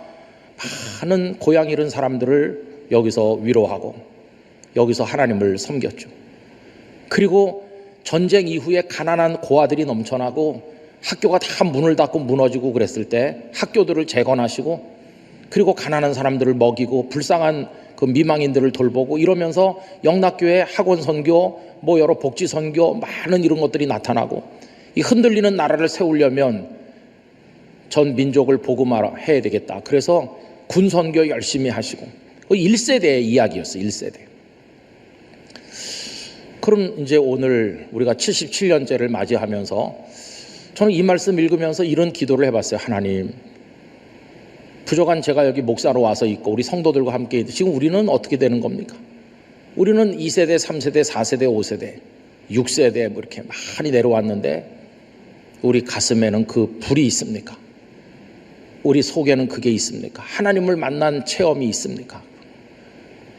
많은 고향 잃은 사람들을 여기서 위로하고 여기서 하나님을 섬겼죠. 그리고 전쟁 이후에 가난한 고아들이 넘쳐나고 학교가 다 문을 닫고 무너지고 그랬을 때 학교들을 재건하시고, 그리고 가난한 사람들을 먹이고 불쌍한 그 미망인들을 돌보고 이러면서 영락교회 학원 선교, 뭐 여러 복지 선교, 많은 이런 것들이 나타나고, 이 흔들리는 나라를 세우려면 전 민족을 복음화해야 되겠다. 그래서 군 선교 열심히 하시고, 1세대의 이야기였어요. 1세대. 그럼 이제 오늘 우리가 77년째를 맞이하면서 저는 이 말씀 읽으면서 이런 기도를 해봤어요. 하나님, 부족한 제가 여기 목사로 와서 있고 우리 성도들과 함께 있는데 지금 우리는 어떻게 되는 겁니까? 우리는 2세대, 3세대, 4세대, 5세대, 6세대 뭐 이렇게 많이 내려왔는데 우리 가슴에는 그 불이 있습니까? 우리 속에는 그게 있습니까? 하나님을 만난 체험이 있습니까?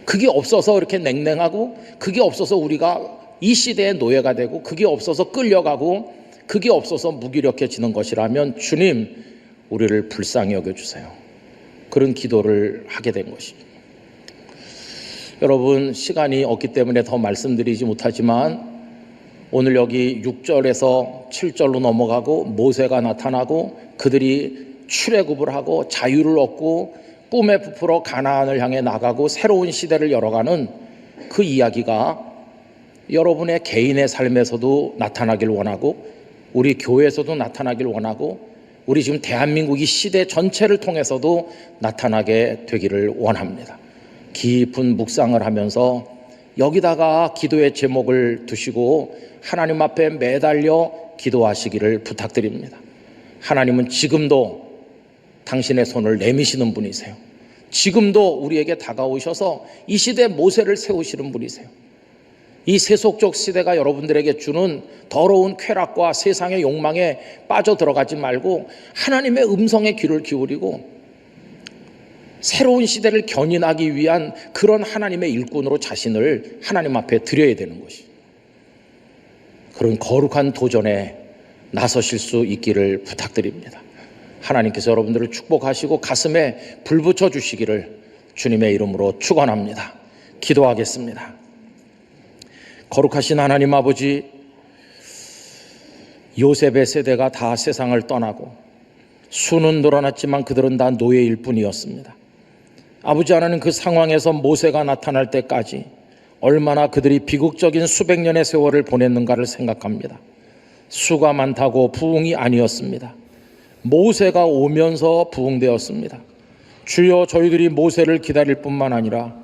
그게 없어서 이렇게 냉랭하고, 그게 없어서 우리가 이 시대의 노예가 되고, 그게 없어서 끌려가고, 그게 없어서 무기력해지는 것이라면 주님, 우리를 불쌍히 여겨주세요. 그런 기도를 하게 된 것입니다. 여러분, 시간이 없기 때문에 더 말씀드리지 못하지만 오늘 여기 6절에서 7절로 넘어가고 모세가 나타나고 그들이 출애굽을 하고 자유를 얻고 꿈에 부풀어 가나안을 향해 나가고 새로운 시대를 열어가는 그 이야기가 여러분의 개인의 삶에서도 나타나길 원하고 우리 교회에서도 나타나길 원하고 우리 지금 대한민국 이 시대 전체를 통해서도 나타나게 되기를 원합니다. 깊은 묵상을 하면서 여기다가 기도의 제목을 두시고 하나님 앞에 매달려 기도하시기를 부탁드립니다. 하나님은 지금도 당신의 손을 내미시는 분이세요. 지금도 우리에게 다가오셔서 이 시대 모세를 세우시는 분이세요. 이 세속적 시대가 여러분들에게 주는 더러운 쾌락과 세상의 욕망에 빠져들어가지 말고 하나님의 음성에 귀를 기울이고 새로운 시대를 견인하기 위한 그런 하나님의 일꾼으로 자신을 하나님 앞에 드려야 되는 것이, 그런 거룩한 도전에 나서실 수 있기를 부탁드립니다. 하나님께서 여러분들을 축복하시고 가슴에 불 붙여 주시기를 주님의 이름으로 축원합니다. 기도하겠습니다. 거룩하신 하나님 아버지, 요셉의 세대가 다 세상을 떠나고 수는 늘어났지만 그들은 다 노예일 뿐이었습니다. 아버지 하나님, 그 상황에서 모세가 나타날 때까지 얼마나 그들이 비극적인 수백 년의 세월을 보냈는가를 생각합니다. 수가 많다고 부흥이 아니었습니다. 모세가 오면서 부흥되었습니다. 주여, 저희들이 모세를 기다릴 뿐만 아니라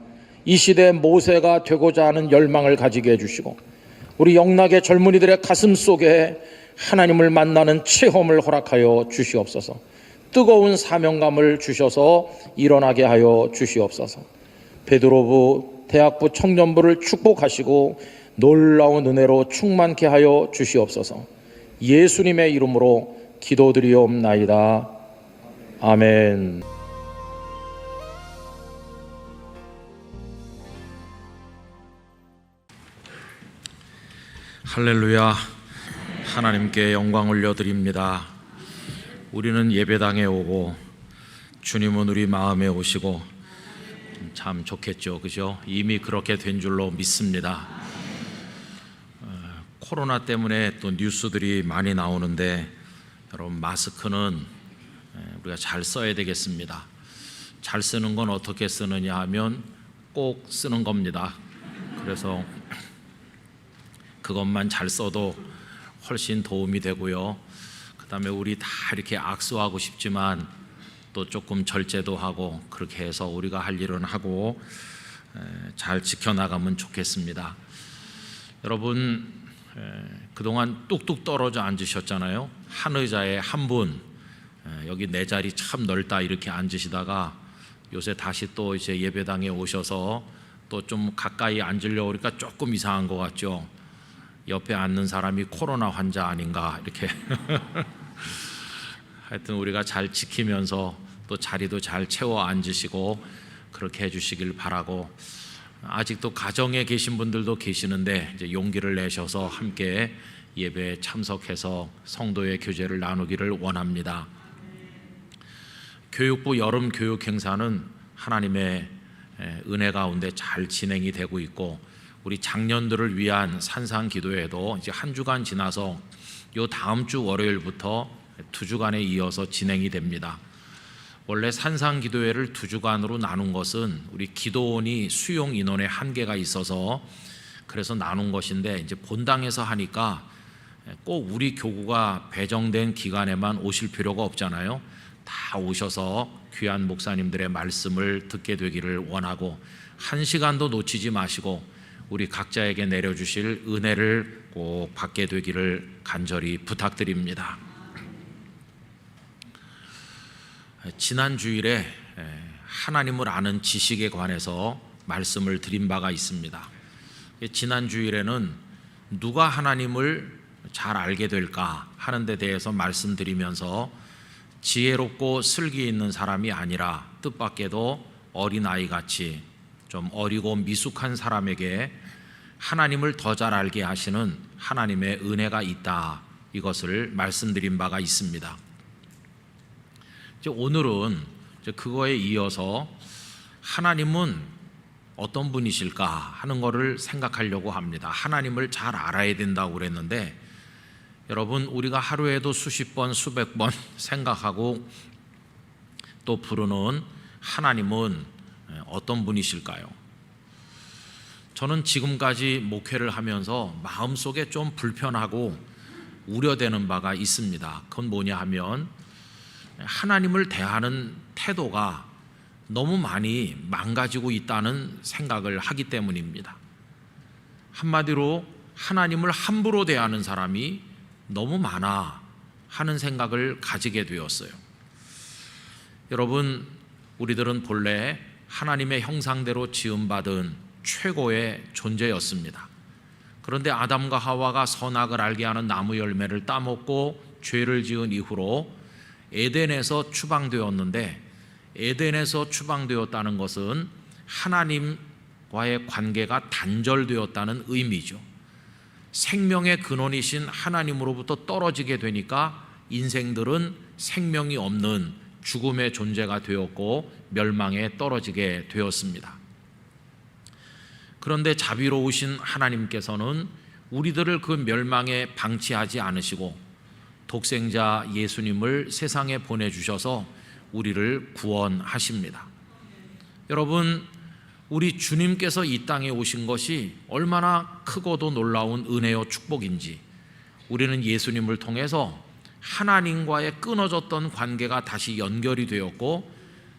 이 시대에 모세가 되고자 하는 열망을 가지게 해주시고 우리 영락의 젊은이들의 가슴 속에 하나님을 만나는 체험을 허락하여 주시옵소서. 뜨거운 사명감을 주셔서 일어나게 하여 주시옵소서. 베드로부, 대학부, 청년부를 축복하시고 놀라운 은혜로 충만케 하여 주시옵소서. 예수님의 이름으로 기도드리옵나이다. 아멘. 할렐루야. 하나님께 영광 올려드립니다. 우리는 예배당에 오고 주님은 우리 마음에 오시고 참 좋겠죠, 그죠? 이미 그렇게 된 줄로 믿습니다. 코로나 때문에 또 뉴스들이 많이 나오는데 여러분, 마스크는 우리가 잘 써야 되겠습니다. 잘 쓰는 건 어떻게 쓰느냐 하면 꼭 쓰는 겁니다. 그래서 그것만 잘 써도 훨씬 도움이 되고요. 그 다음에 우리 다 이렇게 악수하고 싶지만 또 조금 절제도 하고 그렇게 해서 우리가 할 일은 하고 잘 지켜나가면 좋겠습니다. 여러분, 그동안 뚝뚝 떨어져 앉으셨잖아요. 한 의자에 한 분, 여기 내 자리 참 넓다 이렇게 앉으시다가 요새 다시 또 이제 예배당에 오셔서 또 좀 가까이 앉으려고 그러니까 조금 이상한 것 같죠. 옆에 앉는 사람이 코로나 환자 아닌가 이렇게 하여튼 우리가 잘 지키면서 또 자리도 잘 채워 앉으시고 그렇게 해주시길 바라고, 아직도 가정에 계신 분들도 계시는데 이제 용기를 내셔서 함께 예배에 참석해서 성도의 교제를 나누기를 원합니다. 교육부 여름 교육 행사는 하나님의 은혜 가운데 잘 진행이 되고 있고, 우리 장년들을 위한 산상 기도회도 이제 한 주간 지나서 요 다음 주 월요일부터 2주간에 이어서 진행이 됩니다. 원래 산상 기도회를 2주간으로 나눈 것은 우리 기도원이 수용 인원에 한계가 있어서 그래서 나눈 것인데, 이제 본당에서 하니까 꼭 우리 교구가 배정된 기간에만 오실 필요가 없잖아요. 다 오셔서 귀한 목사님들의 말씀을 듣게 되기를 원하고, 한 시간도 놓치지 마시고 우리 각자에게 내려주실 은혜를 꼭 받게 되기를 간절히 부탁드립니다. 지난 주일에 하나님을 아는 지식에 관해서 말씀을 드린 바가 있습니다. 지난 주일에는 누가 하나님을 잘 알게 될까 하는 데 대해서 말씀드리면서 지혜롭고 슬기 있는 사람이 아니라 뜻밖에도 어린아이같이 좀 어리고 미숙한 사람에게 하나님을 더 잘 알게 하시는 하나님의 은혜가 있다, 이것을 말씀드린 바가 있습니다. 오늘은 그거에 이어서 하나님은 어떤 분이실까 하는 것을 생각하려고 합니다. 하나님을 잘 알아야 된다고 그랬는데, 여러분, 우리가 하루에도 수십 번 수백 번 생각하고 또 부르는 하나님은 어떤 분이실까요? 저는 지금까지 목회를 하면서 마음속에 좀 불편하고 우려되는 바가 있습니다. 그건 뭐냐 하면, 하나님을 대하는 태도가 너무 많이 망가지고 있다는 생각을 하기 때문입니다. 한마디로 하나님을 함부로 대하는 사람이 너무 많아 하는 생각을 가지게 되었어요. 여러분, 우리들은 본래 하나님의 형상대로 지음받은 최고의 존재였습니다. 그런데 아담과 하와가 선악을 알게 하는 나무 열매를 따먹고 죄를 지은 이후로 에덴에서 추방되었는데, 에덴에서 추방되었다는 것은 하나님과의 관계가 단절되었다는 의미죠. 생명의 근원이신 하나님으로부터 떨어지게 되니까 인생들은 생명이 없는 죽음의 존재가 되었고 멸망에 떨어지게 되었습니다. 그런데 자비로우신 하나님께서는 우리들을 그 멸망에 방치하지 않으시고 독생자 예수님을 세상에 보내주셔서 우리를 구원하십니다. 여러분, 우리 주님께서 이 땅에 오신 것이 얼마나 크고도 놀라운 은혜요 축복인지, 우리는 예수님을 통해서 하나님과의 끊어졌던 관계가 다시 연결이 되었고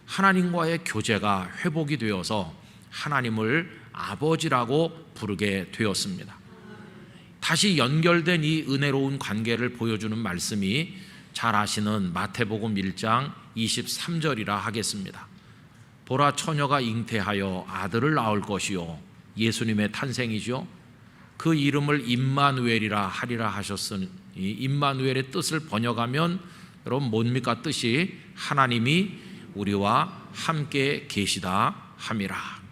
하나님과의 교제가 회복이 되어서 하나님을 아버지라고 부르게 되었습니다. 다시 연결된 이 은혜로운 관계를 보여주는 말씀이 잘 아시는 마태복음 1장 23절이라 하겠습니다. 보라, 처녀가 잉태하여 아들을 낳을 것이요, 예수님의 탄생이죠. 그 이름을 임마누엘이라 하리라 하셨으니, 임마누엘의 뜻을 번역하면 여러분 뭡니까? 뜻이 하나님이 우리와 함께 계시다 함이라.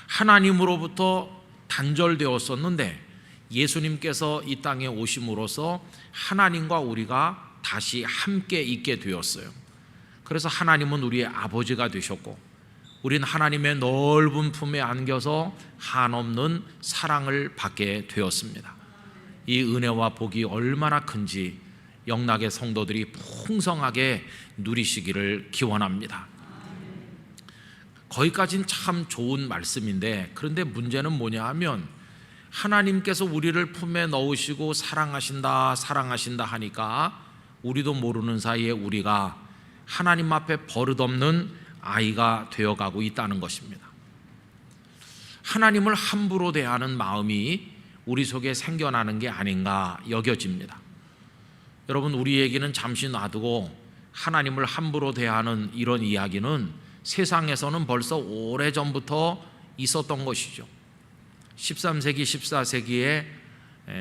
하나님으로부터 단절되었었는데 예수님께서 이 땅에 오심으로써 하나님과 우리가 다시 함께 있게 되었어요. 그래서 하나님은 우리의 아버지가 되셨고 우린 하나님의 넓은 품에 안겨서 한없는 사랑을 받게 되었습니다. 이 은혜와 복이 얼마나 큰지 영락의 성도들이 풍성하게 누리시기를 기원합니다. 거기까지는 참 좋은 말씀인데, 그런데 문제는 뭐냐 하면, 하나님께서 우리를 품에 넣으시고 사랑하신다 하니까 우리도 모르는 사이에 우리가 하나님 앞에 버릇없는 아이가 되어가고 있다는 것입니다. 하나님을 함부로 대하는 마음이 우리 속에 생겨나는 게 아닌가 여겨집니다. 여러분, 우리 얘기는 잠시 놔두고 하나님을 함부로 대하는 이런 이야기는 세상에서는 벌써 오래전부터 있었던 것이죠. 13세기, 14세기에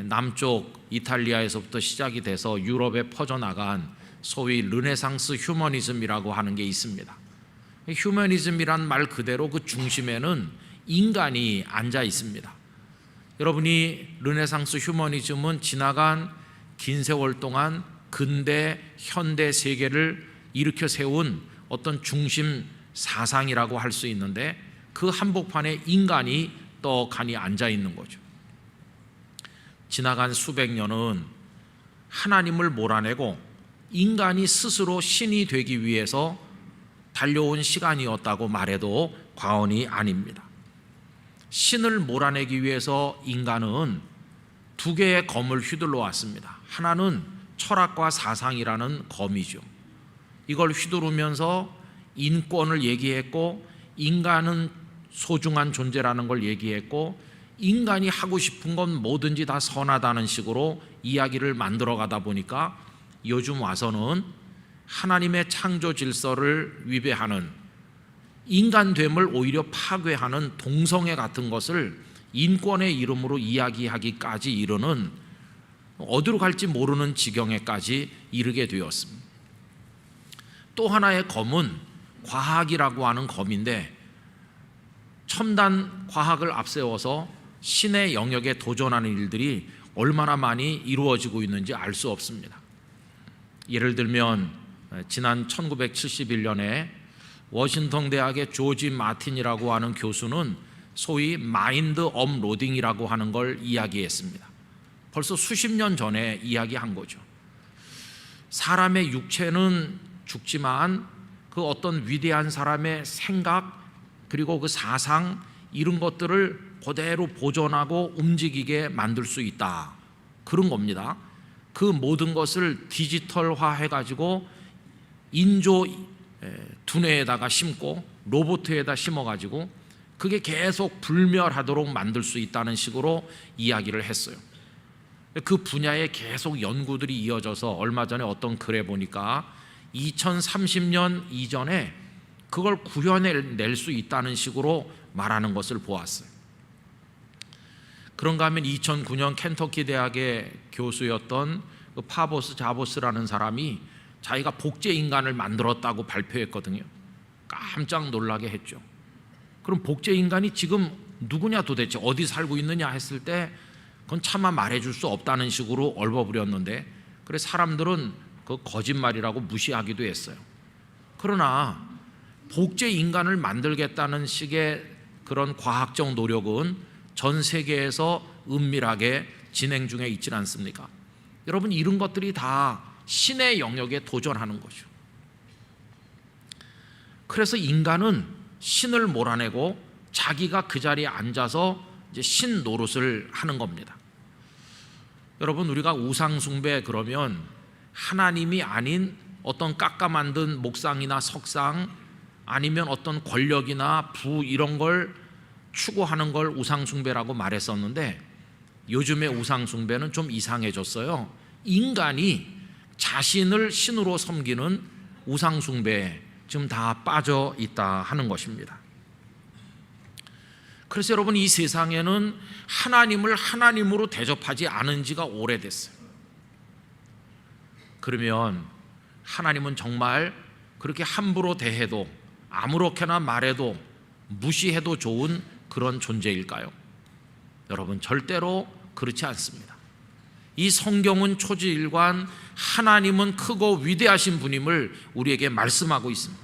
남쪽 이탈리아에서부터 시작이 돼서 유럽에 퍼져나간 소위 르네상스 휴머니즘이라고 하는 게 있습니다. 휴머니즘이란 말 그대로 그 중심에는 인간이 앉아 있습니다. 여러분이 르네상스 휴머니즘은 지나간 긴 세월 동안 근대, 현대 세계를 일으켜 세운 어떤 중심 사상이라고 할 수 있는데, 그 한복판에 인간이 떡하니 앉아 있는 거죠. 지나간 수백 년은 하나님을 몰아내고 인간이 스스로 신이 되기 위해서 달려온 시간이었다고 말해도 과언이 아닙니다. 신을 몰아내기 위해서 인간은 두 개의 검을 휘둘러 왔습니다. 하나는 철학과 사상이라는 검이죠. 이걸 휘두르면서 인권을 얘기했고, 인간은 소중한 존재라는 걸 얘기했고, 인간이 하고 싶은 건 뭐든지 다 선하다는 식으로 이야기를 만들어 가다 보니까 요즘 와서는 하나님의 창조 질서를 위배하는, 인간됨을 오히려 파괴하는 동성애 같은 것을 인권의 이름으로 이야기하기까지 이르는, 어디로 갈지 모르는 지경에까지 이르게 되었습니다. 또 하나의 검은 과학이라고 하는 검인데, 첨단 과학을 앞세워서 신의 영역에 도전하는 일들이 얼마나 많이 이루어지고 있는지 알 수 없습니다. 예를 들면 지난 1971년에 워싱턴 대학의 조지 마틴이라고 하는 교수는 소위 마인드 업로딩이라고 하는 걸 이야기했습니다. 벌써 수십 년 전에 이야기한 거죠. 사람의 육체는 죽지만 그 어떤 위대한 사람의 생각 그리고 그 사상, 이런 것들을 그대로 보존하고 움직이게 만들 수 있다, 그런 겁니다. 그 모든 것을 디지털화 해가지고 인조 두뇌에다가 심고 로봇에다 심어가지고 그게 계속 불멸하도록 만들 수 있다는 식으로 이야기를 했어요. 그 분야에 계속 연구들이 이어져서 얼마 전에 어떤 글에 보니까 2030년 이전에 그걸 구현해낼 수 있다는 식으로 말하는 것을 보았어요. 그런가 하면 2009년 켄터키 대학의 교수였던 그 파보스 자보스라는 사람이 자기가 복제 인간을 만들었다고 발표했거든요. 깜짝 놀라게 했죠. 그럼 복제 인간이 지금 누구냐, 도대체 어디 살고 있느냐 했을 때 그건 차마 말해줄 수 없다는 식으로 얼버무렸는데, 그래 사람들은 그 거짓말이라고 무시하기도 했어요. 그러나 복제 인간을 만들겠다는 식의 그런 과학적 노력은 전 세계에서 은밀하게 진행 중에 있지 않습니까? 여러분, 이런 것들이 다 신의 영역에 도전하는 거죠. 그래서 인간은 신을 몰아내고 자기가 그 자리에 앉아서 이제 신 노릇을 하는 겁니다. 여러분, 우리가 우상숭배 그러면 하나님이 아닌 어떤 깎아 만든 목상이나 석상, 아니면 어떤 권력이나 부, 이런 걸 추구하는 걸 우상숭배라고 말했었는데, 요즘의 우상숭배는 좀 이상해졌어요. 인간이 자신을 신으로 섬기는 우상숭배에 지금 다 빠져 있다 하는 것입니다. 그래서 여러분, 이 세상에는 하나님을 하나님으로 대접하지 않은 지가 오래됐어요. 그러면 하나님은 정말 그렇게 함부로 대해도, 아무렇게나 말해도, 무시해도 좋은 그런 존재일까요? 여러분, 절대로 그렇지 않습니다. 이 성경은 초지일관 하나님은 크고 위대하신 분임을 우리에게 말씀하고 있습니다.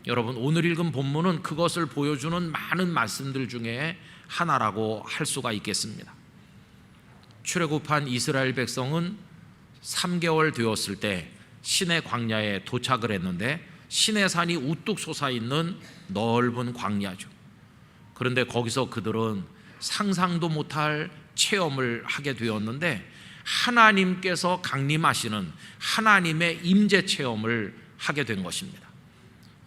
여러분, 오늘 읽은 본문은 그것을 보여주는 많은 말씀들 중에 하나라고 할 수가 있겠습니다. 출애굽한 이스라엘 백성은 3개월 되었을 때 시내 광야에 도착을 했는데, 시내산이 우뚝 솟아있는 넓은 광야죠. 그런데 거기서 그들은 상상도 못할 체험을 하게 되었는데, 하나님께서 강림하시는 하나님의 임재 체험을 하게 된 것입니다.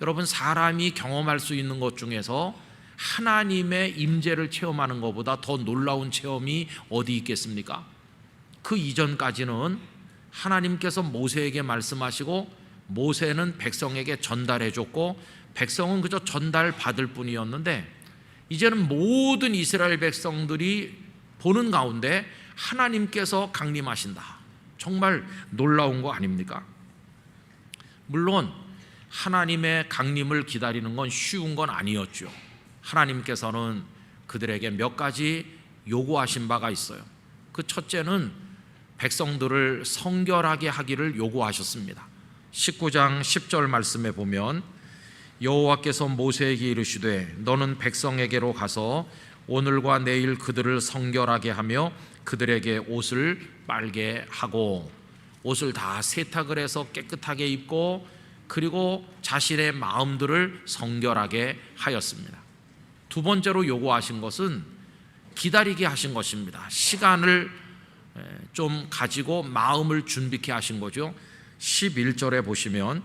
여러분, 사람이 경험할 수 있는 것 중에서 하나님의 임재를 체험하는 것보다 더 놀라운 체험이 어디 있겠습니까? 그 이전까지는 하나님께서 모세에게 말씀하시고 모세는 백성에게 전달해 줬고 백성은 그저 전달받을 뿐이었는데, 이제는 모든 이스라엘 백성들이 보는 가운데 하나님께서 강림하신다. 정말 놀라운 거 아닙니까? 물론 하나님의 강림을 기다리는 건 쉬운 건 아니었죠. 하나님께서는 그들에게 몇 가지 요구하신 바가 있어요. 그 첫째는 백성들을 성결하게 하기를 요구하셨습니다. 19장 10절 말씀에 보면, 여호와께서 모세에게 이르시되 너는 백성에게로 가서 오늘과 내일 그들을 성결하게 하며 그들에게 옷을 빨게 하고, 옷을 다 세탁을 해서 깨끗하게 입고, 그리고 자신의 마음들을 성결하게 하였습니다. 두 번째로 요구하신 것은 기다리게 하신 것입니다. 시간을 좀 가지고 마음을 준비케 하신 거죠. 11절에 보시면,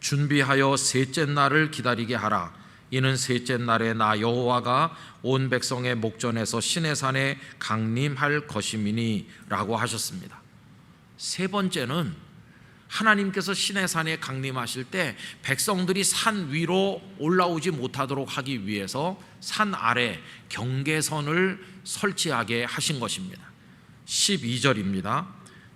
준비하여 셋째 날을 기다리게 하라. 이는 셋째 날에 나 여호와가 온 백성의 목전에서 시내산에 강림할 것임이니 라고 하셨습니다. 세 번째는 하나님께서 시내산에 강림하실 때 백성들이 산 위로 올라오지 못하도록 하기 위해서 산 아래 경계선을 설치하게 하신 것입니다. 12절입니다.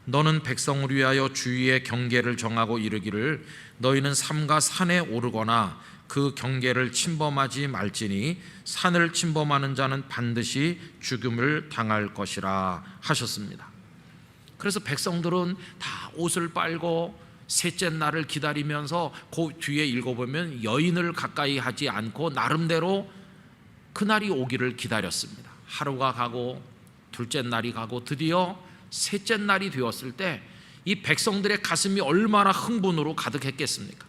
너는 백성을 위하여 주위의 경계를 정하고 이르기를 너희는 삼가 산에 오르거나 그 경계를 침범하지 말지니 산을 침범하는 자는 반드시 죽음을 당할 것이라 하셨습니다. 그래서 백성들은 다 옷을 빨고 셋째 날을 기다리면서 그 뒤에 읽어보면 여인을 가까이 하지 않고 나름대로 그날이 오기를 기다렸습니다. 하루가 가고 둘째 날이 가고 드디어 셋째 날이 되었을 때 이 백성들의 가슴이 얼마나 흥분으로 가득했겠습니까?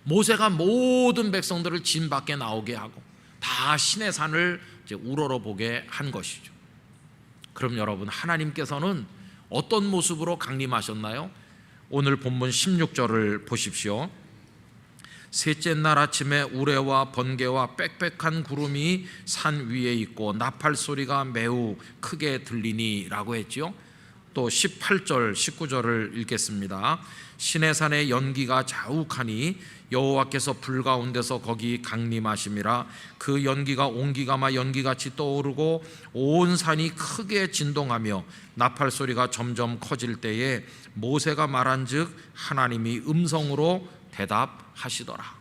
모세가 모든 백성들을 진 밖에 나오게 하고 다 시내산을 이제 우러러보게 한 것이죠. 그럼 여러분, 하나님께서는 어떤 모습으로 강림하셨나요? 오늘 본문 16절을 보십시오. 셋째 날 아침에 우레와 번개와 빽빽한 구름이 산 위에 있고 나팔 소리가 매우 크게 들리니 라고 했지요. 또 18절 19절을 읽겠습니다. 시내산의 연기가 자욱하니 여호와께서 불 가운데서 거기 강림하심이라. 그 연기가 온기가마 연기같이 떠오르고 온 산이 크게 진동하며 나팔 소리가 점점 커질 때에 모세가 말한즉 하나님이 음성으로 대답하시더라.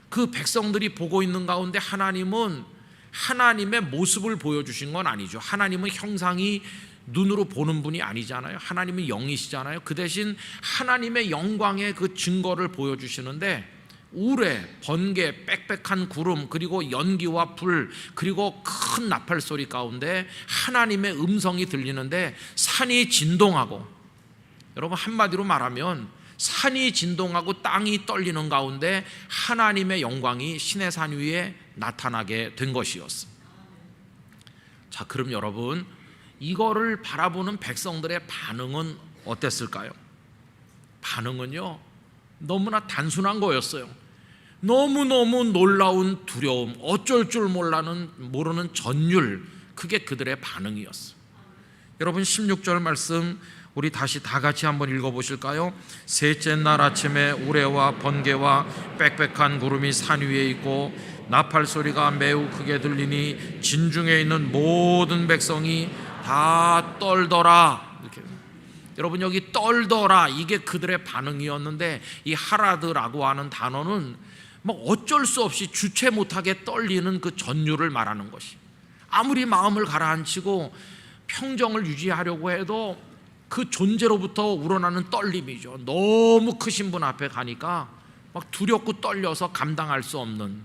그 백성들이 보고 있는 가운데 하나님은 하나님의 모습을 보여주신 건 아니죠. 하나님은 형상이 눈으로 보는 분이 아니잖아요. 하나님은 영이시잖아요. 그 대신 하나님의 영광의 그 증거를 보여주시는데 우레, 번개, 빽빽한 구름, 그리고 연기와 불, 그리고 큰 나팔 소리 가운데 하나님의 음성이 들리는데 산이 진동하고, 여러분 한마디로 말하면 산이 진동하고 땅이 떨리는 가운데 하나님의 영광이 시내산 위에 나타나게 된 것이었습니다. 자, 그럼 여러분, 이거를 바라보는 백성들의 반응은 어땠을까요? 반응은요, 너무나 단순한 거였어요. 너무너무 놀라운 두려움, 어쩔 줄 모르는 전율, 그게 그들의 반응이었어요. 여러분 16절 말씀 우리 다시 다 같이 한번 읽어보실까요? 셋째 날 아침에 우레와 번개와 빽빽한 구름이 산 위에 있고 나팔 소리가 매우 크게 들리니 진중에 있는 모든 백성이 다 떨더라. 이렇게. 여러분 여기 떨더라, 이게 그들의 반응이었는데 이 하라드라고 하는 단어는 뭐 어쩔 수 없이 주체 못하게 떨리는 그 전율을 말하는 것이, 아무리 마음을 가라앉히고 평정을 유지하려고 해도 그 존재로부터 우러나는 떨림이죠. 너무 크신 분 앞에 가니까 막 두렵고 떨려서 감당할 수 없는,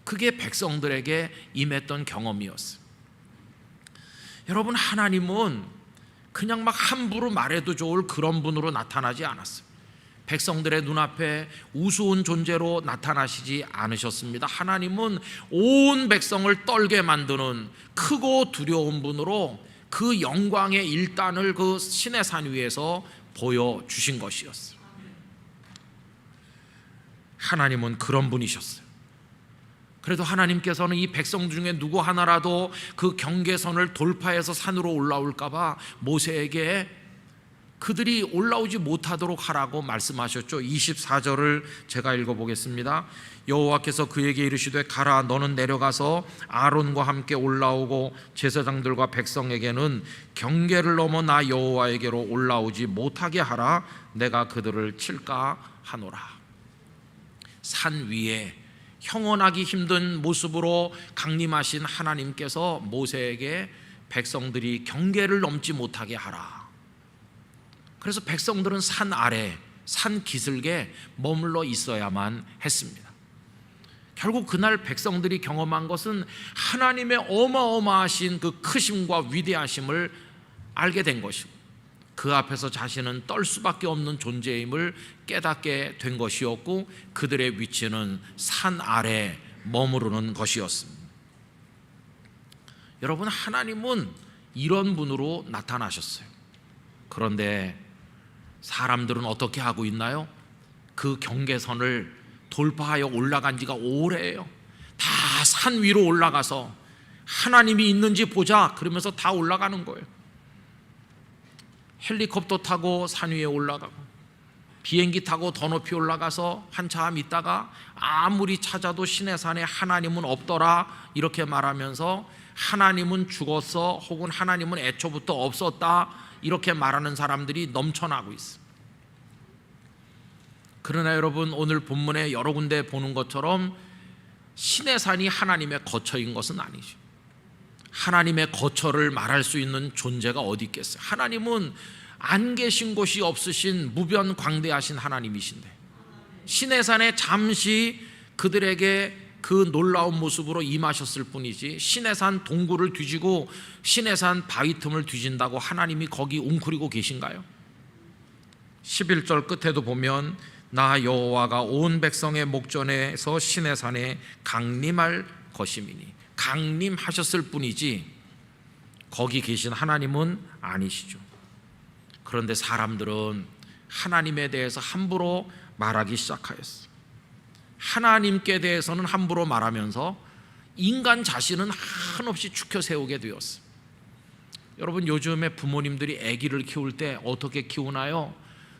그게 백성들에게 임했던 경험이었어요. 여러분, 하나님은 그냥 막 함부로 말해도 좋을 그런 분으로 나타나지 않았어요. 백성들의 눈앞에 우스운 존재로 나타나시지 않으셨습니다. 하나님은 온 백성을 떨게 만드는 크고 두려운 분으로 그 영광의 일단을 그 시내산 위에서 보여주신 것이었어요. 하나님은 그런 분이셨어요. 그래도 하나님께서는 이 백성 중에 누구 하나라도 그 경계선을 돌파해서 산으로 올라올까 봐 모세에게 그들이 올라오지 못하도록 하라고 말씀하셨죠. 24절을 제가 읽어보겠습니다. 여호와께서 그에게 이르시되 가라, 너는 내려가서 아론과 함께 올라오고 제사장들과 백성에게는 경계를 넘어 나 여호와에게로 올라오지 못하게 하라. 내가 그들을 칠까 하노라. 산 위에 형언하기 힘든 모습으로 강림하신 하나님께서 모세에게 백성들이 경계를 넘지 못하게 하라. 그래서 백성들은 산 아래, 산 기슭에 머물러 있어야만 했습니다. 결국 그날 백성들이 경험한 것은 하나님의 어마어마하신 그 크심과 위대하심을 알게 된 것이고, 그 앞에서 자신은 떨 수밖에 없는 존재임을 깨닫게 된 것이었고, 그들의 위치는 산 아래 머무르는 것이었습니다. 여러분, 하나님은 이런 분으로 나타나셨어요. 그런데 사람들은 어떻게 하고 있나요? 그 경계선을 돌파하여 올라간 지가 오래예요. 다 산 위로 올라가서 하나님이 있는지 보자 그러면서 다 올라가는 거예요. 헬리콥터 타고 산 위에 올라가고 비행기 타고 더 높이 올라가서 한참 있다가 아무리 찾아도 시내산에 하나님은 없더라 이렇게 말하면서 하나님은 죽었어 혹은 하나님은 애초부터 없었다 이렇게 말하는 사람들이 넘쳐나고 있습니다. 그러나 여러분, 오늘 본문에 여러 군데 보는 것처럼 시내산이 하나님의 거처인 것은 아니죠. 하나님의 거처를 말할 수 있는 존재가 어디 있겠어요? 하나님은 안 계신 곳이 없으신 무변광대하신 하나님이신데 시내산에 잠시 그들에게 그 놀라운 모습으로 임하셨을 뿐이지 시내산 동굴을 뒤지고 시내산 바위 틈을 뒤진다고 하나님이 거기 웅크리고 계신가요? 11절 끝에도 보면 나 여호와가 온 백성의 목전에서 시내산에 강림할 것임이니, 강림하셨을 뿐이지 거기 계신 하나님은 아니시죠. 그런데 사람들은 하나님에 대해서 함부로 말하기 시작하였어요. 하나님께 대해서는 함부로 말하면서 인간 자신은 한없이 축혀 세우게 되었어요. 여러분, 요즘에 부모님들이 아기를 키울 때 어떻게 키우나요?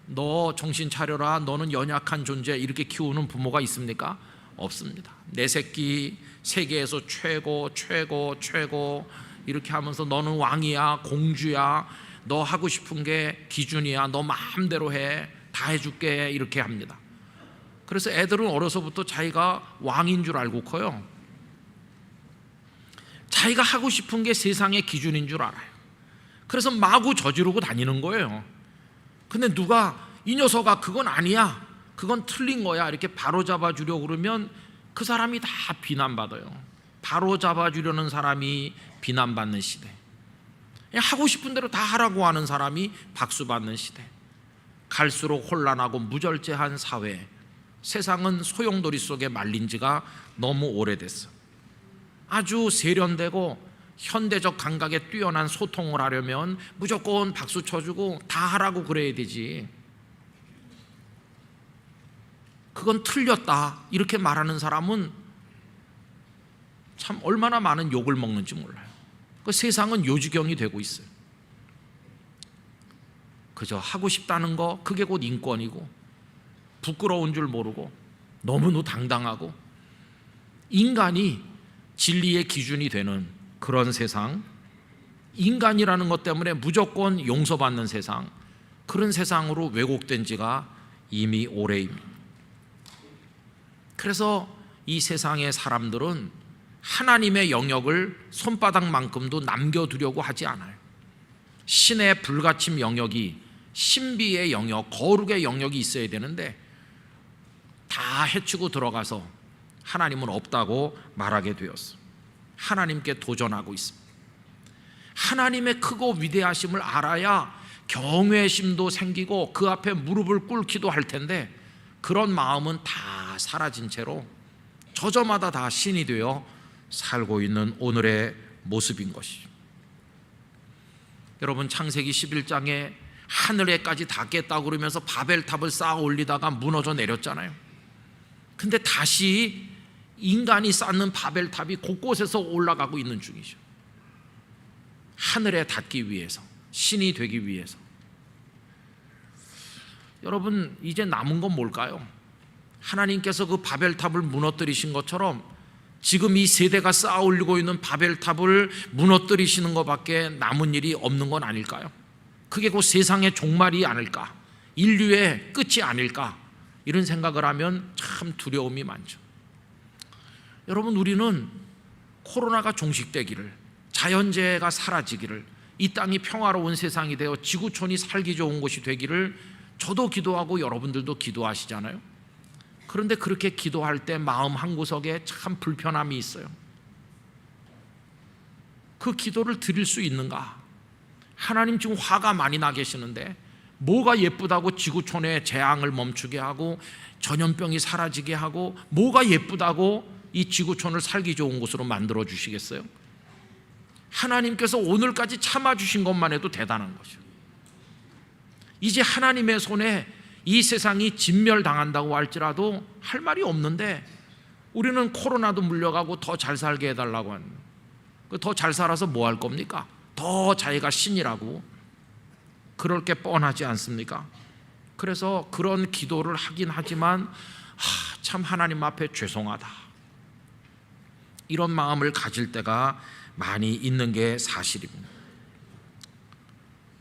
너 정신 차려라, 너는 연약한 존재, 이렇게 키우는 부모가 있습니까? 없습니다. 내 새끼 세계에서 최고 이렇게 하면서 너는 왕이야, 공주야, 너 하고 싶은 게 기준이야, 너 마음대로 해, 다 해줄게, 이렇게 합니다. 그래서 애들은 어려서부터 자기가 왕인 줄 알고 커요. 자기가 하고 싶은 게 세상의 기준인 줄 알아요. 그래서 마구 저지르고 다니는 거예요. 근데 누가 이 녀석아 그건 아니야, 그건 틀린 거야 이렇게 바로잡아 주려고 그러면 그 사람이 다 비난받아요. 바로잡아 주려는 사람이 비난받는 시대, 하고 싶은 대로 다 하라고 하는 사람이 박수받는 시대, 갈수록 혼란하고 무절제한 사회, 세상은 소용돌이 속에 말린 지가 너무 오래됐어. 아주 세련되고 현대적 감각에 뛰어난 소통을 하려면 무조건 박수 쳐주고 다 하라고 그래야 되지. 그건 틀렸다 이렇게 말하는 사람은 참 얼마나 많은 욕을 먹는지 몰라요. 그 세상은 요지경이 되고 있어요. 그저 하고 싶다는 거, 그게 곧 인권이고, 부끄러운 줄 모르고 너무 당당하고 인간이 진리의 기준이 되는 그런 세상, 인간이라는 것 때문에 무조건 용서받는 세상, 그런 세상으로 왜곡된 지가 이미 오래입니다. 그래서 이 세상의 사람들은 하나님의 영역을 손바닥만큼도 남겨두려고 하지 않아요. 신의 불가침 영역이, 신비의 영역, 거룩의 영역이 있어야 되는데 다 해치고 들어가서 하나님은 없다고 말하게 되었어. 하나님께 도전하고 있습니다. 하나님의 크고 위대하심을 알아야 경외심도 생기고 그 앞에 무릎을 꿇기도 할 텐데 그런 마음은 다 사라진 채로 저저마다 다 신이 되어 살고 있는 오늘의 모습인 것이죠. 여러분, 창세기 11장에 하늘에까지 닿겠다고 그러면서 바벨탑을 쌓아 올리다가 무너져 내렸잖아요. 근데 다시 인간이 쌓는 바벨탑이 곳곳에서 올라가고 있는 중이죠. 하늘에 닿기 위해서, 신이 되기 위해서. 여러분, 이제 남은 건 뭘까요? 하나님께서 그 바벨탑을 무너뜨리신 것처럼 지금 이 세대가 쌓아 올리고 있는 바벨탑을 무너뜨리시는 것밖에 남은 일이 없는 건 아닐까요? 그게 곧 세상의 종말이 아닐까, 인류의 끝이 아닐까, 이런 생각을 하면 참 두려움이 많죠. 여러분, 우리는 코로나가 종식되기를, 자연재해가 사라지기를, 이 땅이 평화로운 세상이 되어 지구촌이 살기 좋은 곳이 되기를 저도 기도하고 여러분들도 기도하시잖아요. 그런데 그렇게 기도할 때 마음 한구석에 참 불편함이 있어요. 그 기도를 드릴 수 있는가? 하나님 지금 화가 많이 나 계시는데 뭐가 예쁘다고 지구촌의 재앙을 멈추게 하고 전염병이 사라지게 하고 뭐가 예쁘다고 이 지구촌을 살기 좋은 곳으로 만들어 주시겠어요? 하나님께서 오늘까지 참아주신 것만 해도 대단한 거죠. 이제 하나님의 손에 이 세상이 진멸당한다고 할지라도 할 말이 없는데 우리는 코로나도 물려가고 더 잘 살게 해달라고 하는, 더 잘 살아서 뭐 할 겁니까? 더 자기가 신이라고. 그럴 게 뻔하지 않습니까? 그래서 그런 기도를 하긴 하지만 참 하나님 앞에 죄송하다, 이런 마음을 가질 때가 많이 있는 게 사실입니다.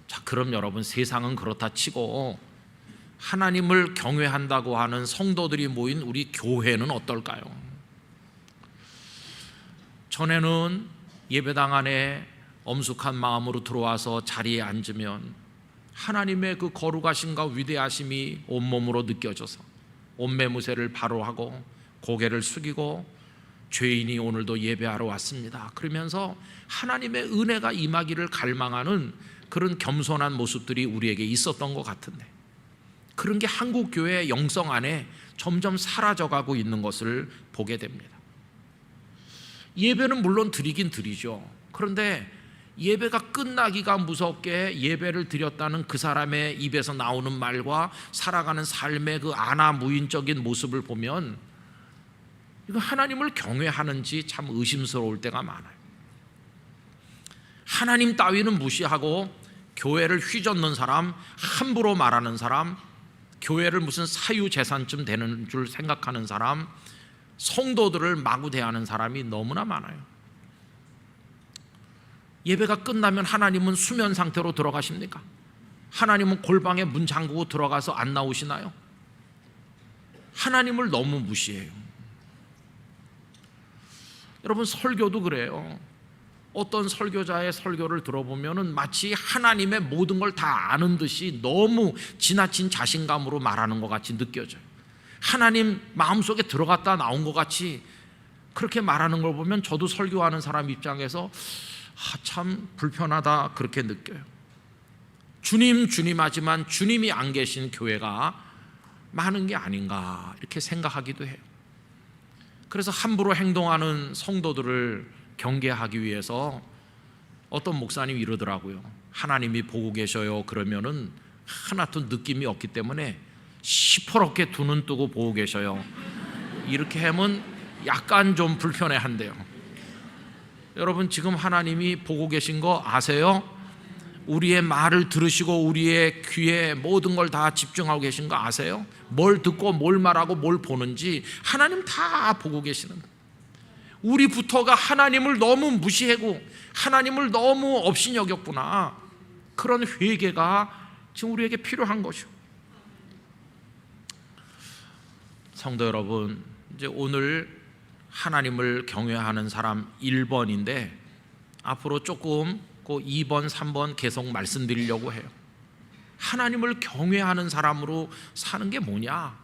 자, 그럼 여러분, 세상은 그렇다 치고 하나님을 경외한다고 하는 성도들이 모인 우리 교회는 어떨까요? 전에는 예배당 안에 엄숙한 마음으로 들어와서 자리에 앉으면 하나님의 그 거룩하심과 위대하심이 온몸으로 느껴져서 옷매무새를 바로 하고 고개를 숙이고 죄인이 오늘도 예배하러 왔습니다, 그러면서 하나님의 은혜가 임하기를 갈망하는 그런 겸손한 모습들이 우리에게 있었던 것 같은데, 그런 게 한국 교회의 영성 안에 점점 사라져가고 있는 것을 보게 됩니다. 예배는 물론 드리긴 드리죠. 그런데 예배가 끝나기가 무섭게 예배를 드렸다는 그 사람의 입에서 나오는 말과 살아가는 삶의 그 아나무인적인 모습을 보면 이거 하나님을 경외하는지 참 의심스러울 때가 많아요. 하나님 따위는 무시하고 교회를 휘젓는 사람, 함부로 말하는 사람, 교회를 무슨 사유재산쯤 되는 줄 생각하는 사람, 성도들을 마구 대하는 사람이 너무나 많아요. 예배가 끝나면 하나님은 수면 상태로 들어가십니까? 하나님은 골방에 문 잠그고 들어가서 안 나오시나요? 하나님을 너무 무시해요. 여러분, 설교도 그래요. 어떤 설교자의 설교를 들어보면은 마치 하나님의 모든 걸 다 아는 듯이 너무 지나친 자신감으로 말하는 것 같이 느껴져요. 하나님 마음속에 들어갔다 나온 것 같이 그렇게 말하는 걸 보면 저도 설교하는 사람 입장에서 참 불편하다, 그렇게 느껴요. 주님 하지만 주님이 안 계신 교회가 많은 게 아닌가, 이렇게 생각하기도 해요. 그래서 함부로 행동하는 성도들을 경계하기 위해서 어떤 목사님이 이러더라고요. 하나님이 보고 계셔요 그러면은 하나도 느낌이 없기 때문에 시퍼렇게 두 눈 뜨고 보고 계셔요, 이렇게 하면 약간 좀 불편해한대요. 여러분, 지금 하나님이 보고 계신 거 아세요? 우리의 말을 들으시고 우리의 귀에 모든 걸 다 집중하고 계신 거 아세요? 뭘 듣고 뭘 말하고 뭘 보는지 하나님 다 보고 계시는 거예요. 우리부터가 하나님을 너무 무시하고 하나님을 너무 없이 여겼구나, 그런 회개가 지금 우리에게 필요한 것이죠. 성도 여러분, 이제 오늘 하나님을 경외하는 사람 1번인데 앞으로 조금 그 2번, 3번 계속 말씀드리려고 해요. 하나님을 경외하는 사람으로 사는 게 뭐냐?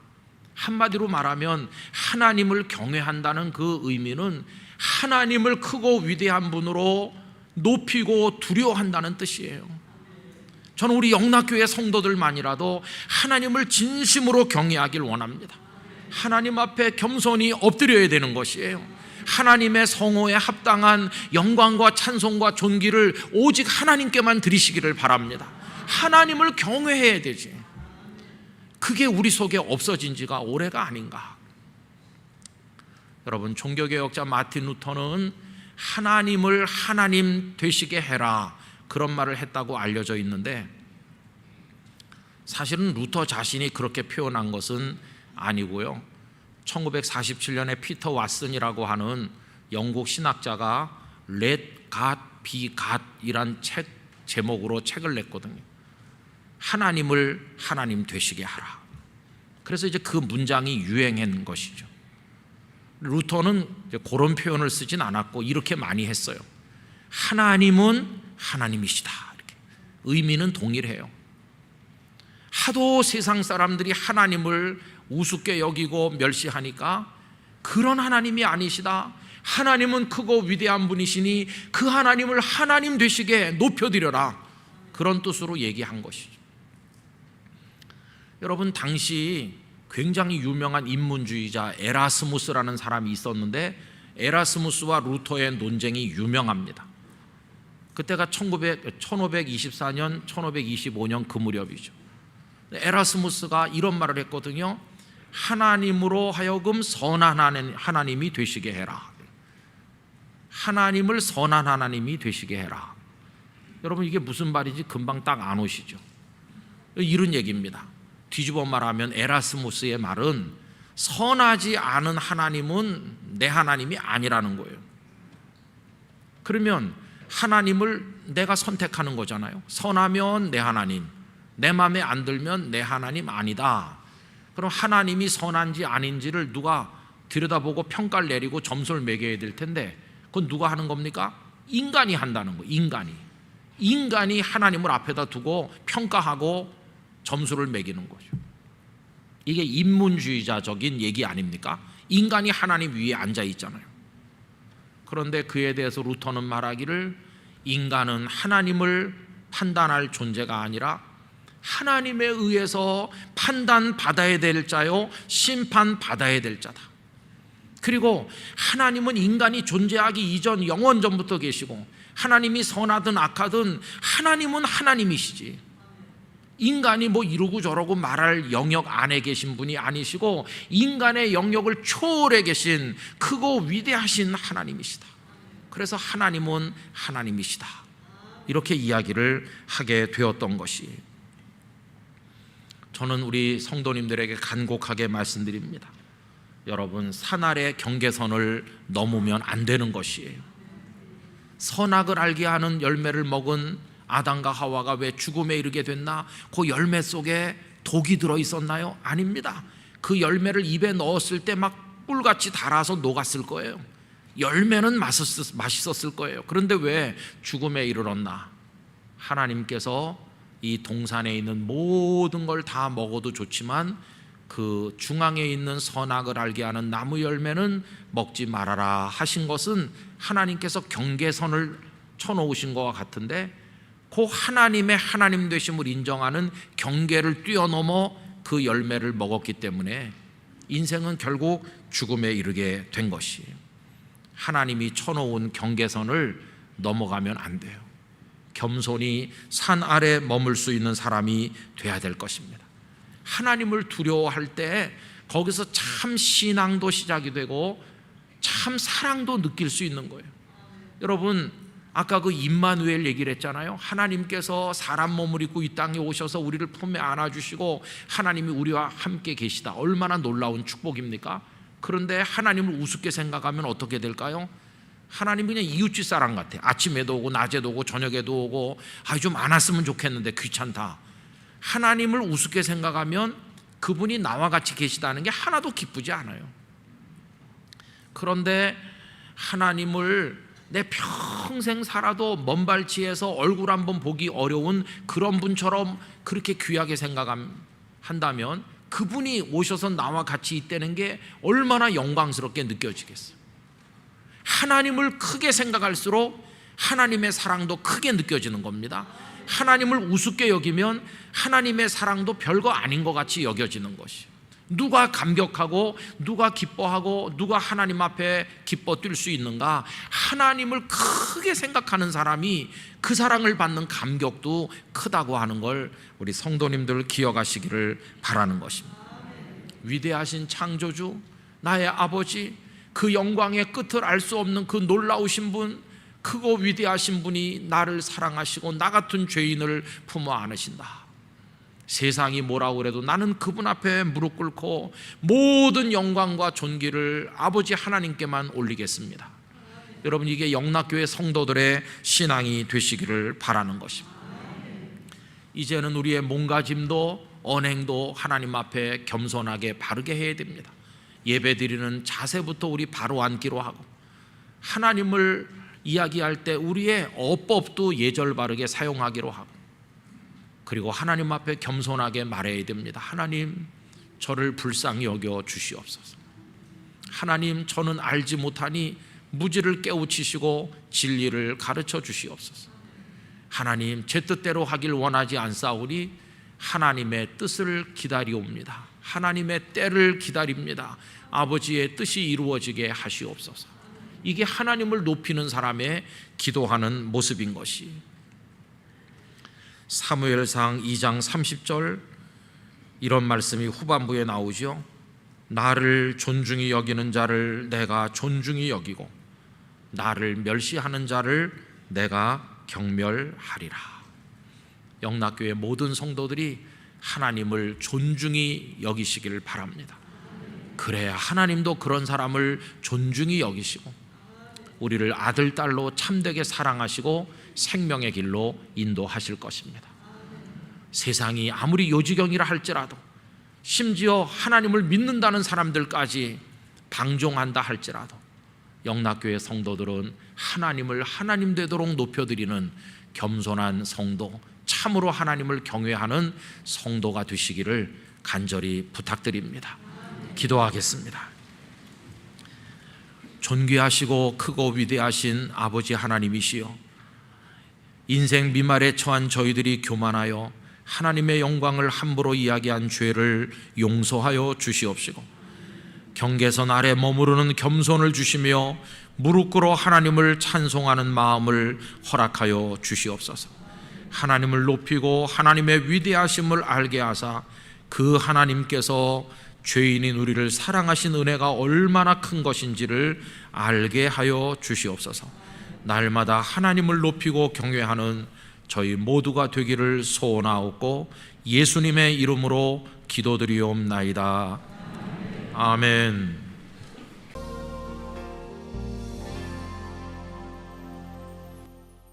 한마디로 말하면 하나님을 경외한다는 그 의미는 하나님을 크고 위대한 분으로 높이고 두려워한다는 뜻이에요. 저는 우리 영락교회 성도들만이라도 하나님을 진심으로 경외하길 원합니다. 하나님 앞에 겸손히 엎드려야 되는 것이에요. 하나님의 성호에 합당한 영광과 찬송과 존귀를 오직 하나님께만 드리시기를 바랍니다. 하나님을 경외해야 되지. 그게 우리 속에 없어진 지가 오래가 아닌가. 여러분, 종교개혁자 마틴 루터는 하나님을 하나님 되시게 해라, 그런 말을 했다고 알려져 있는데 사실은 루터 자신이 그렇게 표현한 것은 아니고요. 1947년에 피터 왓슨이라고 하는 영국 신학자가 Let God be God 이란 책 제목으로 책을 냈거든요. 하나님을 하나님 되시게 하라. 그래서 이제 그 문장이 유행한 것이죠. 루터는 이제 그런 표현을 쓰진 않았고 이렇게 많이 했어요. 하나님은 하나님이시다, 이렇게. 의미는 동일해요. 하도 세상 사람들이 하나님을 우습게 여기고 멸시하니까 그런 하나님이 아니시다, 하나님은 크고 위대한 분이시니 그 하나님을 하나님 되시게 높여드려라, 그런 뜻으로 얘기한 것이죠. 여러분, 당시 굉장히 유명한 인문주의자 에라스무스라는 사람이 있었는데 에라스무스와 루터의 논쟁이 유명합니다. 그때가 1524년, 1525년 그 무렵이죠. 에라스무스가 이런 말을 했거든요. 하나님으로 하여금 선한 하나님이 되시게 해라. 하나님을 선한 하나님이 되시게 해라. 여러분, 이게 무슨 말인지 금방 딱 안 오시죠? 이런 얘기입니다. 뒤집어 말하면 에라스무스의 말은 선하지 않은 하나님은 내 하나님이 아니라는 거예요. 그러면 하나님을 내가 선택하는 거잖아요. 선하면 내 하나님, 내 마음에 안 들면 내 하나님 아니다. 그럼 하나님이 선한지 아닌지를 누가 들여다보고 평가를 내리고 점수를 매겨야 될 텐데, 그건 누가 하는 겁니까? 인간이 한다는 거예요. 인간이 하나님을 앞에다 두고 평가하고 점수를 매기는 거죠. 이게 인문주의자적인 얘기 아닙니까? 인간이 하나님 위에 앉아 있잖아요. 그런데 그에 대해서 루터는 말하기를, 인간은 하나님을 판단할 존재가 아니라 하나님에 의해서 판단받아야 될 자요 심판받아야 될 자다. 그리고 하나님은 인간이 존재하기 이전 영원 전부터 계시고, 하나님이 선하든 악하든 하나님은 하나님이시지, 인간이 뭐 이러고 저러고 말할 영역 안에 계신 분이 아니시고 인간의 영역을 초월해 계신 크고 위대하신 하나님이시다. 그래서 하나님은 하나님이시다, 이렇게 이야기를 하게 되었던 것이, 저는 우리 성도님들에게 간곡하게 말씀드립니다. 여러분, 산 아래 경계선을 넘으면 안 되는 것이에요. 선악을 알게 하는 열매를 먹은 아담과 하와가 왜 죽음에 이르게 됐나? 그 열매 속에 독이 들어있었나요? 아닙니다. 그 열매를 입에 넣었을 때 막 꿀같이 달아서 녹았을 거예요. 열매는 맛있었을 거예요. 그런데 왜 죽음에 이르렀나? 하나님께서 이 동산에 있는 모든 걸 다 먹어도 좋지만 그 중앙에 있는 선악을 알게 하는 나무 열매는 먹지 말아라 하신 것은 하나님께서 경계선을 쳐놓으신 것과 같은데, 그 하나님의 하나님 되심을 인정하는 경계를 뛰어넘어 그 열매를 먹었기 때문에 인생은 결국 죽음에 이르게 된 것이에요. 하나님이 쳐놓은 경계선을 넘어가면 안 돼요. 겸손히 산 아래 머물 수 있는 사람이 돼야 될 것입니다. 하나님을 두려워할 때 거기서 참 신앙도 시작이 되고 참 사랑도 느낄 수 있는 거예요. 여러분, 아까 그 임마누엘 얘기를 했잖아요. 하나님께서 사람 몸을 입고 이 땅에 오셔서 우리를 품에 안아주시고 하나님이 우리와 함께 계시다. 얼마나 놀라운 축복입니까? 그런데 하나님을 우습게 생각하면 어떻게 될까요? 하나님 그냥 이웃집 사람 같아. 아침에도 오고 낮에도 오고 저녁에도 오고, 좀 안 왔으면 좋겠는데 귀찮다. 하나님을 우습게 생각하면 그분이 나와 같이 계시다는 게 하나도 기쁘지 않아요. 그런데 하나님을 내 평생 살아도 먼발치에서 얼굴 한번 보기 어려운 그런 분처럼 그렇게 귀하게 생각한다면 그분이 오셔서 나와 같이 있다는 게 얼마나 영광스럽게 느껴지겠어요. 하나님을 크게 생각할수록 하나님의 사랑도 크게 느껴지는 겁니다. 하나님을 우습게 여기면 하나님의 사랑도 별거 아닌 것 같이 여겨지는 것이, 누가 감격하고 누가 기뻐하고 누가 하나님 앞에 기뻐 뛸 수 있는가? 하나님을 크게 생각하는 사람이 그 사랑을 받는 감격도 크다고 하는 걸 우리 성도님들 기억하시기를 바라는 것입니다. 위대하신 창조주, 나의 아버지, 그 영광의 끝을 알 수 없는 그 놀라우신 분, 크고 위대하신 분이 나를 사랑하시고 나 같은 죄인을 품어 안으신다. 세상이 뭐라고 그래도 나는 그분 앞에 무릎 꿇고 모든 영광과 존귀를 아버지 하나님께만 올리겠습니다. 여러분, 이게 영락교회 성도들의 신앙이 되시기를 바라는 것입니다. 이제는 우리의 몸가짐도 언행도 하나님 앞에 겸손하게 바르게 해야 됩니다. 예배 드리는 자세부터 우리 바로 앉기로 하고, 하나님을 이야기할 때 우리의 어법도 예절 바르게 사용하기로 하고, 그리고 하나님 앞에 겸손하게 말해야 됩니다. 하나님, 저를 불쌍히 여겨 주시옵소서. 하나님, 저는 알지 못하니 무지를 깨우치시고 진리를 가르쳐 주시옵소서. 하나님, 제 뜻대로 하길 원하지 않사오니 하나님의 뜻을 기다리옵니다. 하나님의 때를 기다립니다. 아버지의 뜻이 이루어지게 하시옵소서. 이게 하나님을 높이는 사람의 기도하는 모습인 것이, 사무엘상 2장 30절 이런 말씀이 후반부에 나오죠. 나를 존중히 여기는 자를 내가 존중히 여기고 나를 멸시하는 자를 내가 경멸하리라. 영락교회 모든 성도들이 하나님을 존중히 여기시길 바랍니다. 그래야 하나님도 그런 사람을 존중히 여기시고 우리를 아들, 딸로 참되게 사랑하시고 생명의 길로 인도하실 것입니다. 세상이 아무리 요지경이라 할지라도, 심지어 하나님을 믿는다는 사람들까지 방종한다 할지라도, 영락교회 성도들은 하나님을 하나님 되도록 높여드리는 겸손한 성도, 참으로 하나님을 경외하는 성도가 되시기를 간절히 부탁드립니다. 기도하겠습니다. 존귀하시고 크고 위대하신 아버지 하나님이시여, 인생 미말에 처한 저희들이 교만하여 하나님의 영광을 함부로 이야기한 죄를 용서하여 주시옵시고, 경계선 아래 머무르는 겸손을 주시며 무릎 꿇어 하나님을 찬송하는 마음을 허락하여 주시옵소서. 하나님을 높이고 하나님의 위대하심을 알게 하사 그 하나님께서 죄인인 우리를 사랑하신 은혜가 얼마나 큰 것인지를 알게 하여 주시옵소서. 날마다 하나님을 높이고 경외하는 저희 모두가 되기를 소원하옵고 예수님의 이름으로 기도드리옵나이다. 아멘.